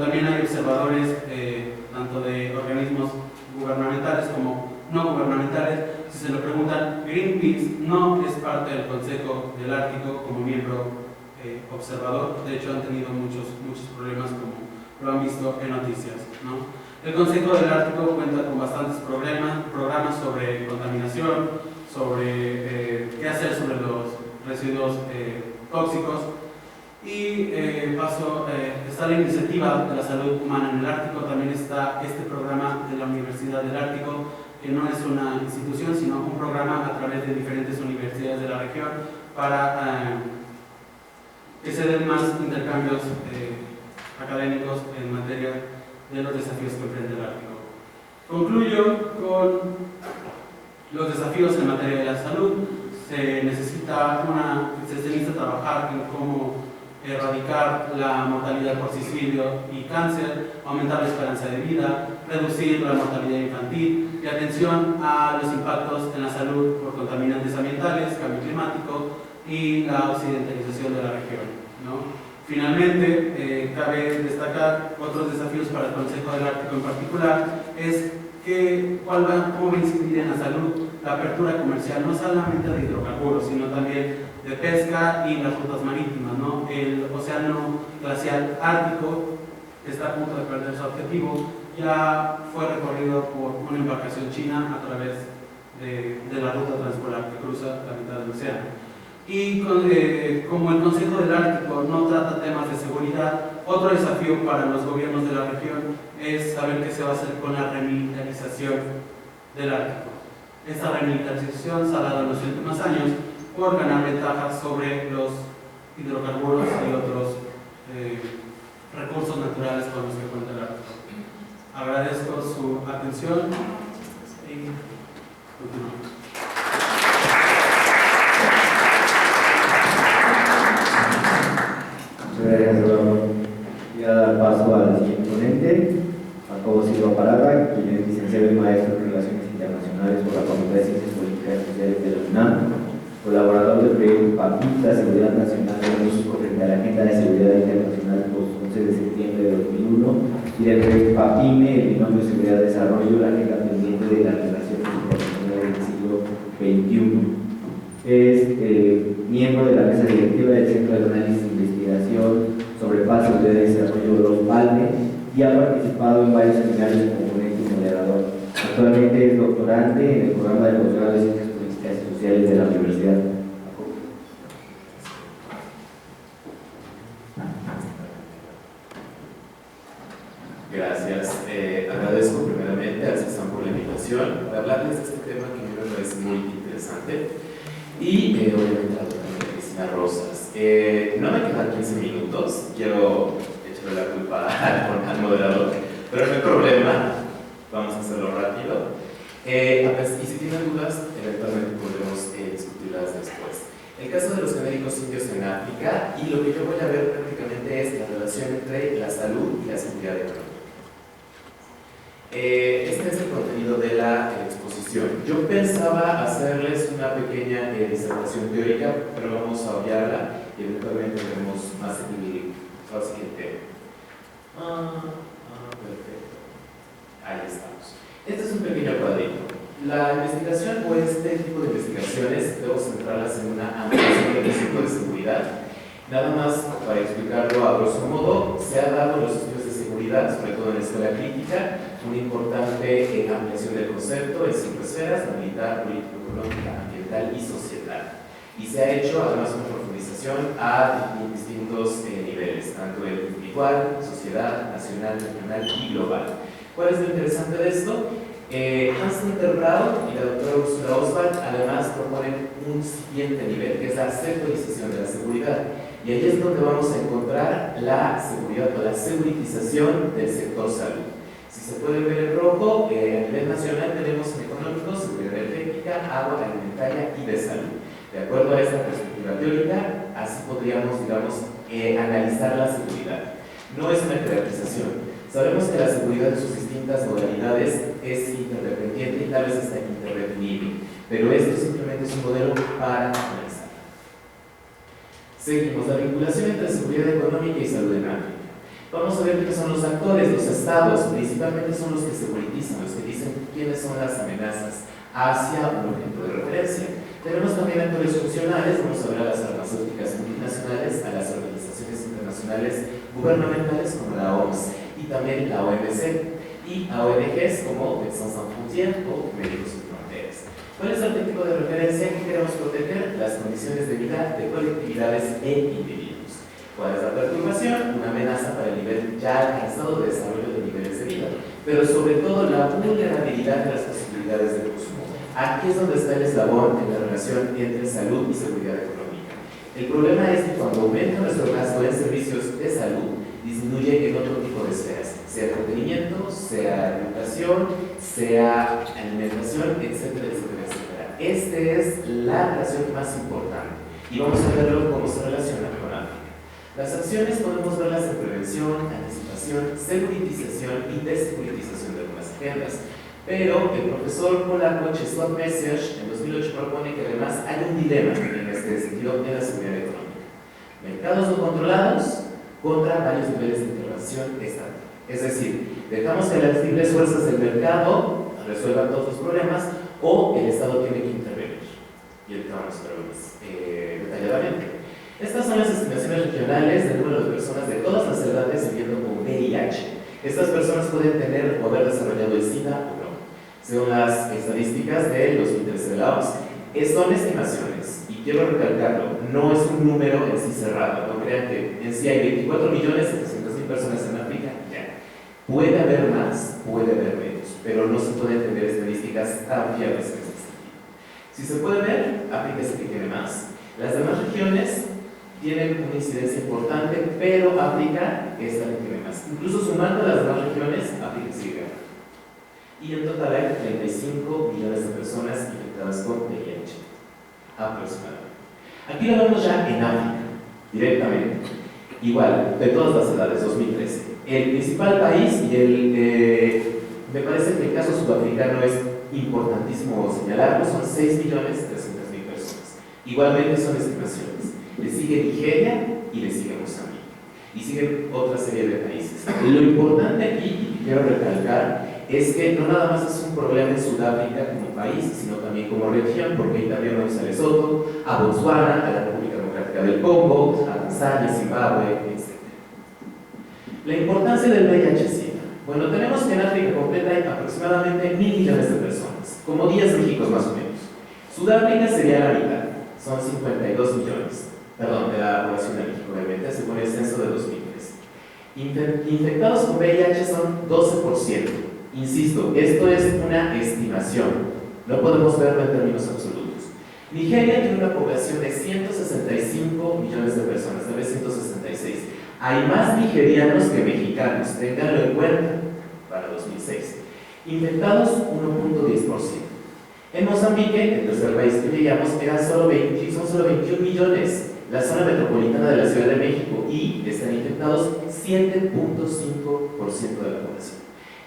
También hay observadores indicadores tanto de organismos gubernamentales como no gubernamentales. Si se lo preguntan, Greenpeace no es parte del Consejo del Ártico como miembro observador. De hecho, han tenido muchos problemas, como lo han visto en noticias, ¿no? El Consejo del Ártico cuenta con bastantes programas sobre contaminación, sobre qué hacer sobre los residuos tóxicos. Y está la iniciativa de la salud humana en el Ártico. También está este programa de la Universidad del Ártico, que no es una institución, sino un programa a través de diferentes universidades de la región para que se den más intercambios académicos en materia de los desafíos que enfrenta el Ártico. Concluyo con los desafíos en materia de la salud. Se necesita trabajar en cómo erradicar la mortalidad por suicidio y cáncer, aumentar la esperanza de vida, reducir la mortalidad infantil y atención a los impactos en la salud por contaminantes ambientales, cambio climático y la occidentalización de la región, ¿no? Finalmente, cabe destacar otros desafíos para el Consejo del Ártico en particular, es cómo va a incidir en la salud la apertura comercial, no solamente de hidrocarburos, sino también de pesca y las rutas marítimas, ¿no? El océano glacial ártico, que está a punto de perder su objetivo, ya fue recorrido por una embarcación china a través de la ruta transpolar que cruza la mitad del océano. Y como el Consejo del Ártico no trata temas de seguridad, otro desafío para los gobiernos de la región es saber qué se va a hacer con la remilitarización del Ártico. Esta remilitarización se ha dado en los últimos años por ganar ventajas sobre los hidrocarburos y otros recursos naturales con los que cuenta el Ártico. Agradezco su atención y continuamos. Gracias, Eduardo. Voy a dar paso al siguiente ponente, Jacobo Silva Parada, quien es licenciado y maestro en Relaciones Internacionales por la Facultad de Ciencias Políticas y Sociales de la UNAM, colaborador del proyecto PAPIT, la Seguridad Nacional de México frente a la Agenda de Seguridad Internacional post-11 de septiembre de 2001, y del proyecto PAPIME, el Binomio Seguridad-Desarrollo, la agenda pendiente de las relaciones internacionales del siglo XXI. Es miembro de la mesa directiva del Centro de Análisis e Investigación sobre Paz, Seguridad y Desarrollo de los PALME y ha participado en varios seminarios como ponente y moderador. Actualmente es doctorante en el programa de posgrado de Ciencias Políticas y Sociales de la Universidad. Gracias. Agradezco primeramente a César por la invitación para hablarles de este tema que me parece muy interesante. Y obviamente a la doctora Cristina Rosas. No me quedan 15 minutos, quiero echarle la culpa al moderador, pero no hay problema, vamos a hacerlo rápido. Y si tienen dudas, eventualmente podremos discutirlas después. El caso de los genéricos indios en África, y lo que yo voy a ver prácticamente es la relación entre la salud y la seguridad económica. Este es el contenido de la exposición. Yo pensaba hacerles una pequeña disertación teórica, pero vamos a obviarla y eventualmente veremos más en el tema. Perfecto. Ahí estamos. Este es un pequeño cuadrito. La investigación o este tipo de investigaciones debo centrarlas en una ampliación del concepto de seguridad. Nada más para explicarlo a grosso modo, se ha dado en los estudios de seguridad, sobre todo en la escuela crítica, una importante ampliación del concepto en 5 esferas: la militar, político-económica, ambiental y societal. Y se ha hecho además una profundización a distintos niveles, tanto el individual, sociedad, nacional, regional y global. ¿Cuál es lo interesante de esto? Hans-Dieter Braun y la doctora Ursula Oswald además proponen un siguiente nivel, que es la sectorización de la seguridad. Y ahí es donde vamos a encontrar la seguridad o la seguritización del sector salud. Si se puede ver en rojo, a nivel nacional tenemos en económico, seguridad energética, agua, alimentaria y de salud. De acuerdo a esta perspectiva teórica, así podríamos, digamos, analizar la seguridad. No es una jerarquización. Sabemos que la seguridad en sus distintas modalidades es interdependiente y tal vez hasta interdefinible, pero esto simplemente es un modelo para analizar. Seguimos, la vinculación entre seguridad económica y salud en África. Vamos a ver quiénes son los actores, los estados, principalmente son los que securitizan, los que dicen quiénes son las amenazas hacia un objeto de referencia. Tenemos también actores funcionales, vamos a ver a las farmacéuticas multinacionales, a las organizaciones internacionales gubernamentales como la OMS y también la OMC, y a ONGs como Médecins Sans Frontières o Médicos Sin Fronteras. ¿Cuál es el objetivo de referencia que queremos proteger? Las condiciones de vida de colectividades e individuos. ¿Cuál es la perturbación? Una amenaza para el nivel ya alcanzado de desarrollo de niveles de vida, pero sobre todo la vulnerabilidad de las posibilidades de consumo. Aquí es donde está el eslabón en la relación entre salud y seguridad económica. El problema es que cuando aumenta nuestro gasto en servicios de salud, disminuye en otro tipo de esferas, sea entretenimiento, sea educación, sea alimentación, etcétera, etcétera, etcétera. Esta es la relación más importante y vamos a verlo cómo se relaciona con África. Las acciones podemos verlas en prevención, anticipación, securitización y desecuritización de algunas agendas. Pero el profesor polaco Czesław Mesiarz en 2008 propone que además hay un dilema en este sentido en la seguridad económica. Mercados no controlados contra varios niveles de intervención estatal. Es decir, dejamos que las libres fuerzas del mercado resuelvan todos los problemas o el Estado tiene que intervenir. Y ahorita vamos a verlo más detalladamente. Estas son las estimaciones regionales del número de personas de todas las edades viviendo con VIH. Estas personas pueden tener o haber desarrollado el SIDA o no, según las estadísticas de 2013 de la OMS. Son estimaciones, y quiero recalcarlo, no es un número en sí cerrado. No crean que en sí hay 24.700.000 personas en África, ya. Puede haber más, puede haber menos, pero no se pueden tener estadísticas tan fiables en este sentido. Si se puede ver, África es el que tiene más. Las demás regiones tienen una incidencia importante, pero África es la que tiene más. Incluso sumando las demás regiones, África sigue ganando. Y en total hay 35 millones de personas infectadas con VIH, aproximadamente. Aquí lo vemos ya en África, directamente. Igual, de todas las edades, 2013. El principal país y me parece que el caso sudafricano es importantísimo señalarlo, son 6.300.000 personas. Igualmente son estimaciones. Le sigue Nigeria y le sigue Mozambique. Y siguen otra serie de países. Lo importante aquí, y quiero recalcar, es que no nada más es un problema en Sudáfrica como país, sino también como región, porque ahí también vamos a Lesoto, a Botswana, a la República Democrática del Congo, a Tanzania, Zimbabue, etc. La importancia del VIH-Sida. Bueno, tenemos que en África completa hay aproximadamente 1.000 millones de personas, como 10 Méxicos más o menos. Sudáfrica sería la mitad, son 52 millones. Perdón, de la población de México, obviamente, según el censo de 2003. Infectados con VIH son 12%. Insisto, esto es una estimación, no podemos verlo en términos absolutos. Nigeria tiene una población de 165 millones de personas, tal vez 166. Hay más nigerianos que mexicanos, ténganlo en cuenta, para 2006. Infectados, 1.10%. En Mozambique, el tercer país que llegamos, son solo 21 millones. La zona metropolitana de la Ciudad de México y están infectados 7.5% de la población.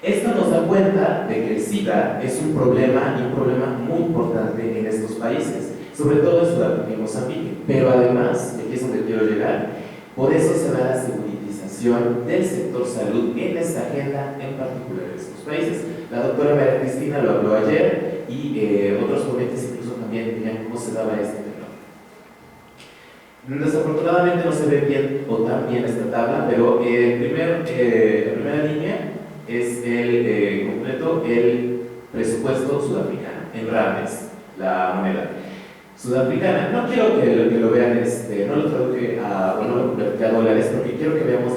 Esto nos da cuenta de que el SIDA es un problema y un problema muy importante en estos países, sobre todo en Sudáfrica y Mozambique. Pero además, y aquí es donde quiero llegar, por eso se da la securitización del sector salud en esta agenda, en particular en estos países. La doctora María Cristina lo habló ayer y otros ponentes incluso también veían cómo se daba este. Desafortunadamente no se ve bien o tan bien esta tabla, pero la primera línea es el presupuesto sudafricano, en randes, la moneda sudafricana. No quiero que lo vean, no lo traduje no lo convertí a dólares, porque quiero que veamos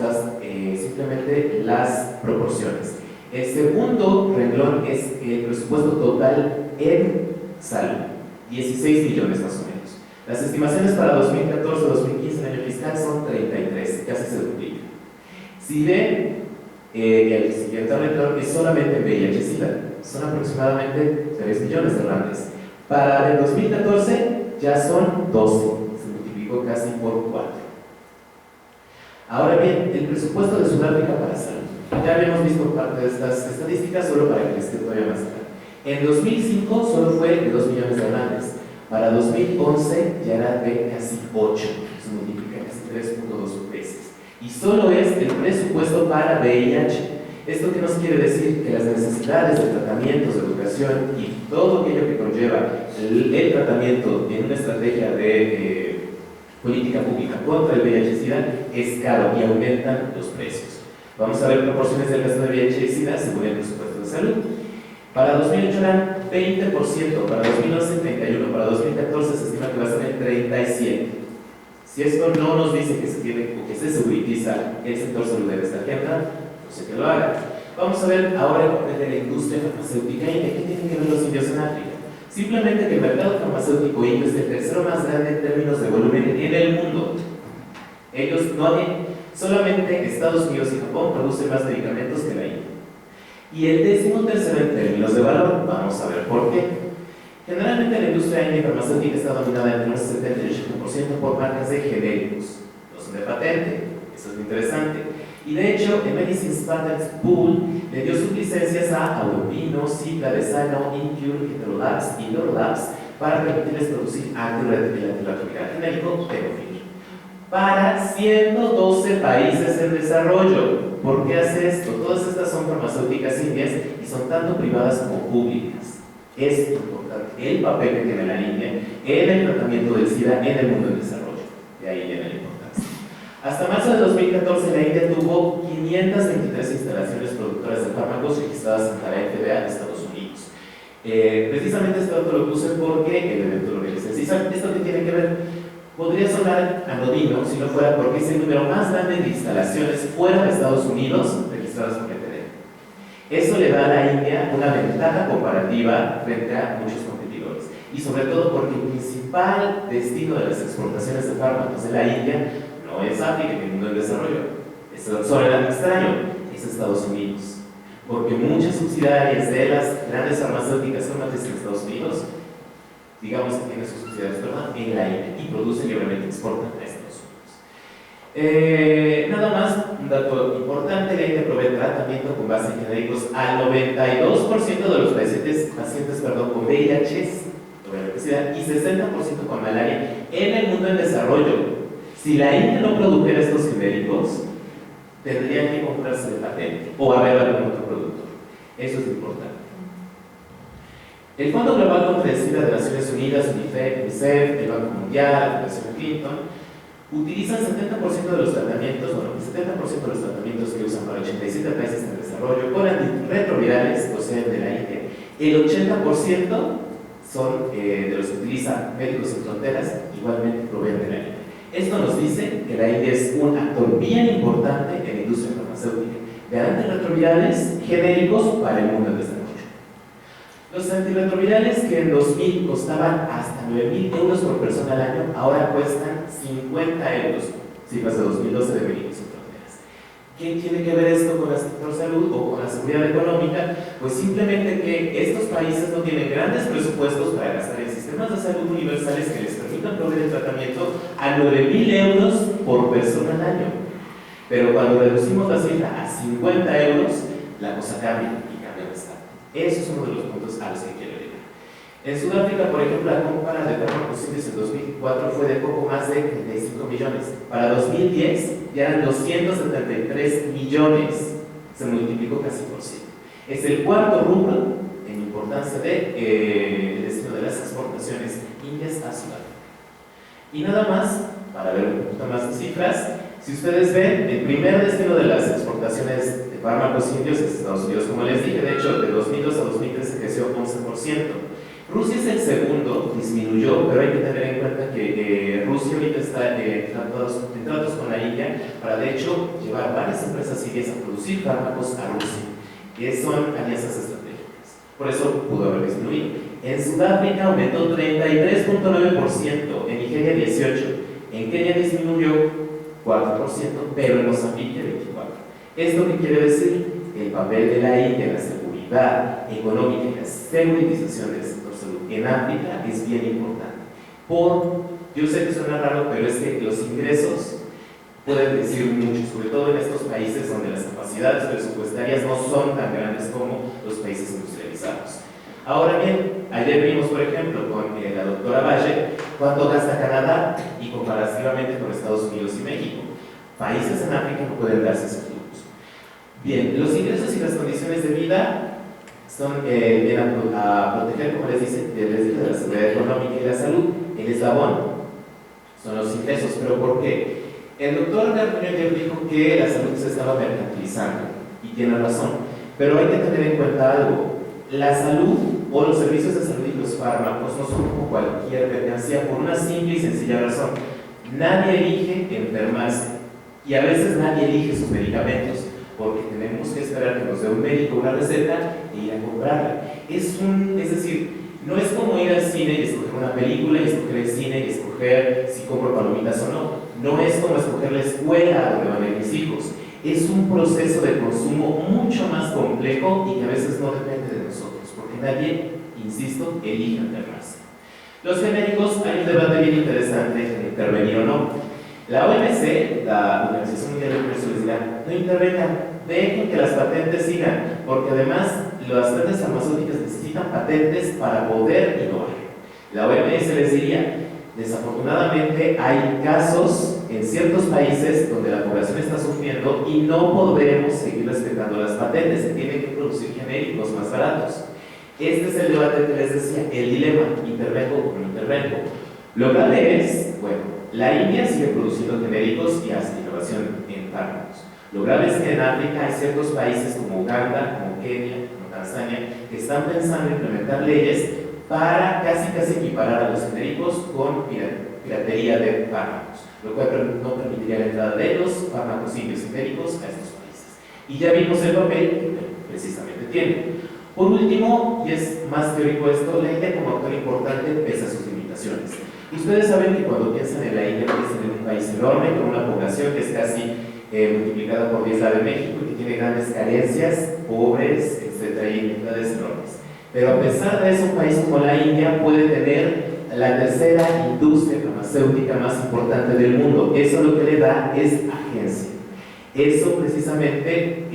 simplemente las proporciones. El segundo renglón es el presupuesto total en salud, 16 millones más o menos. Las estimaciones para 2014-2015 en año fiscal son 33, casi se duplica. Si ven, el siguiente renglón es solamente VIH-Sida, son aproximadamente 3 millones de randes. Para el 2014 ya son 12, se multiplicó casi por 4. Ahora bien, el presupuesto de Sudáfrica para salud. Ya habíamos visto parte de estas estadísticas, solo para que les quede todavía más claro. En 2005 solo fue de 2 millones de randes. Para 2011 ya era de casi 8, se multiplica casi 3.2 veces. y solo es el presupuesto para VIH. ¿Esto qué nos quiere decir? Que las necesidades de tratamientos, de educación y todo aquello que conlleva el tratamiento en una estrategia de política pública contra el VIH-Sida es caro y aumentan los precios. Vamos a ver proporciones del gasto de VIH-Sida según el presupuesto de salud. Para 2008 eran 20%, para 2011 31%, para 2014 se estima que va a ser el 37%. Si esto no nos dice que se tiene o que se seguritiza el sector salud de esta agenda, no sé que lo haga. Vamos a ver ahora el papel de la industria farmacéutica y qué tienen que ver los indios en África. Simplemente que el mercado farmacéutico indio es el tercero más grande en términos de volumen en el mundo. Ellos solamente Estados Unidos y Japón producen más medicamentos que la India. Y el 13º en términos de valor, vamos a ver por qué. Generalmente la industria india farmacéutica está dominada entre un 70 y 80% por marcas de genéricos, no son de patente, eso es lo interesante. Y de hecho, el Medicines Patents Pool le dio sus licencias a Auropino, Cipla, Desano, Incure, Heterolabs y Lorolabs para permitirles producir antirretroviral genérico Tenofovir para 112 países en desarrollo. ¿Por qué hace esto? Todas estas son farmacéuticas indias y son tanto privadas como públicas. Es importante el papel que tiene la India en el tratamiento del SIDA en el mundo en desarrollo. De ahí viene la importancia. Hasta marzo de 2014, la India tuvo 523 instalaciones productoras de fármacos registradas ante la FDA de Estados Unidos. Precisamente este dato lo puse porque el evento lo realizé. ¿Esto qué tiene que ver? Podría sonar anodino si no fuera porque es el número más grande de instalaciones fuera de Estados Unidos registradas por FDA. Eso le da a la India una ventaja comparativa frente a muchos competidores. Y sobre todo porque el principal destino de las exportaciones de fármacos de la India no es África, ni el mundo en desarrollo. Eso suena extraño, es Estados Unidos. Porque muchas subsidiarias de las grandes farmacéuticas son matrices en Estados Unidos, digamos que tienen sus subsidiarias en la India y producen libremente, exportan a Estados Unidos. Nada más, un dato importante, la India provee tratamiento con base en genéricos al 92% de los pacientes con VIH y 60% con malaria en el mundo en desarrollo. Si la India no produjera estos genéricos, tendrían que comprarse de patente o haber algún otro productor. Eso es importante. El Fondo Global contra el SIDA de Naciones Unidas, UNICEF, el Banco Mundial, la Fundación Clinton, utilizan 70% de los tratamientos, el 70% de los tratamientos que usan para 87 países en desarrollo con antirretrovirales, proceden de la India. El 80% son de los que utilizan Médicos Sin Fronteras, igualmente proveen de la India. Esto nos dice que la India es un actor bien importante en la industria farmacéutica de antirretrovirales genéricos para el mundo en desarrollo. Los antirretrovirales que en 2000 costaban hasta 9.000 euros por persona al año, ahora cuestan 50 euros, cifras de 2012 de Médicos Sin Fronteras. ¿Qué tiene que ver esto con el sector salud o con la seguridad económica? Pues simplemente que estos países no tienen grandes presupuestos para gastar en sistemas de salud universales que les permitan proveer el tratamiento a 9.000 euros por persona al año. Pero cuando reducimos la cifra a 50 euros, la cosa cambia y cambia bastante. Eso es uno de los puntos a los que quiero llegar. En Sudáfrica, por ejemplo, la compra de fármacos indios en 2004 fue de poco más de 35 millones. Para 2010 ya eran 273 millones. Se multiplicó casi por 100. Es el cuarto rubro en importancia del destino de las exportaciones indias a Sudáfrica. Y nada más, para ver un poquito más de cifras, si ustedes ven, el primer destino de las exportaciones de fármacos indios es Estados Unidos, como les dije. De hecho, de 2002 a 2013 creció 11%. Rusia es el segundo, disminuyó, pero hay que tener en cuenta que Rusia ahorita está en tratos con la India para, de hecho, llevar varias empresas indias a producir fármacos a Rusia, que son alianzas estratégicas. Por eso pudo haber disminuido. En Sudáfrica aumentó 33.9%, en Nigeria 18%, en Kenia disminuyó 4%, pero en Mozambique 24%. ¿Esto qué quiere decir? El papel de la India en la seguridad económica y la seguritización del sector salud en África es bien importante. Yo sé que suena raro, pero es que los ingresos pueden decir mucho, sobre todo en estos países donde las capacidades presupuestarias no son tan grandes como los países industrializados. Ahora bien, ayer vimos, por ejemplo, con la doctora Valle, cuánto gasta Canadá y comparativamente con Estados Unidos y México. Países en África no pueden darse esos lujos. Bien, los ingresos y las condiciones de vida son vienen a proteger, como les dije, de la seguridad económica y la salud. El eslabón son los ingresos, pero ¿por qué? El doctor Garduño dijo que la salud se estaba mercantilizando, y tiene razón, pero hay que tener en cuenta algo. La salud o los servicios de salud y los fármacos no son como cualquier mercancía por una simple y sencilla razón. Nadie elige enfermarse y a veces nadie elige sus medicamentos porque tenemos que esperar que nos dé un médico una receta e ir a comprarla. Es decir, no es como ir al cine y escoger una película y escoger el cine y escoger si compro palomitas o no. No es como escoger la escuela donde van a ir mis hijos. Es un proceso de consumo mucho más complejo y que a veces no depende de nosotros, porque nadie, insisto, elige enfermarse. Los genéricos, hay un debate bien interesante en intervenir o no. La OMC, la Organización Mundial de Comercio, les dirá, no intervengan, dejen que las patentes sigan, porque además las grandes farmacéuticas necesitan patentes para poder innovar. La OMS les diría, desafortunadamente hay casos en ciertos países donde la población está sufriendo y no podremos seguir respetando las patentes, se tienen que producir genéricos más baratos. Este es el debate que les decía, el dilema, intervengo o no intervengo. Lo grave es, bueno, la India sigue produciendo genéricos y hace innovación en fármacos. Lo grave es que en África hay ciertos países como Uganda, como Kenia, como Tanzania, que están pensando en implementar leyes para casi equiparar a los genéricos con piratería de fármacos, lo cual no permitiría la entrada de los fármacos indios genéricos a estos países. Y ya vimos el papel que precisamente tiene. Por último, y es más teórico esto, la India como actor importante pese a sus limitaciones. Ustedes saben que cuando piensan en la India piensan en un país enorme con una población que es casi multiplicada por 10 la de México y que tiene grandes carencias, pobres, etc. y inequidades enormes. Pero a pesar de eso, un país como la India puede tener la tercera industria farmacéutica más importante del mundo. Eso lo que le da es agencia. Eso precisamente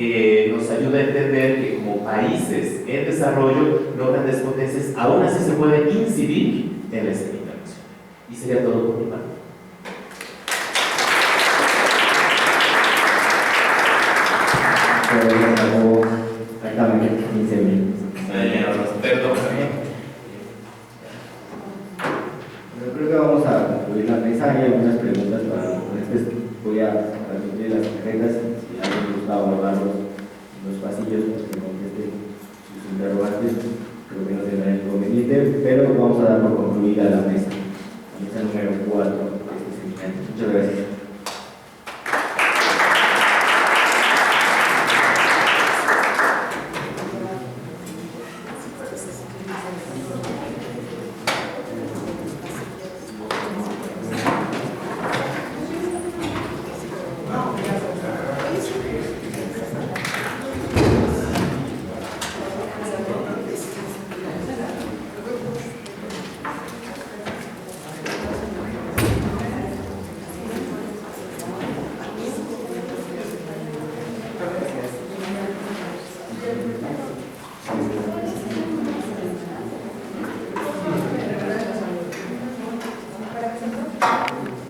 nos ayuda a entender que como países en desarrollo, no grandes potencias, aún así se puede incidir en la escena internacional. Y sería todo por mi parte. Exactamente 15 minutos. Perdón. Yo creo que vamos a concluir la mesa. Hay algunas preguntas para los ponentes. Voy a transmitir las tarjetas y si alguien gusta abordarlos en los pasillos, pues que contesten sus interrogantes. Creo que no tendrá inconveniente, pero vamos a dar por concluida la mesa. La mesa número 4 de este seminario. Muchas gracias.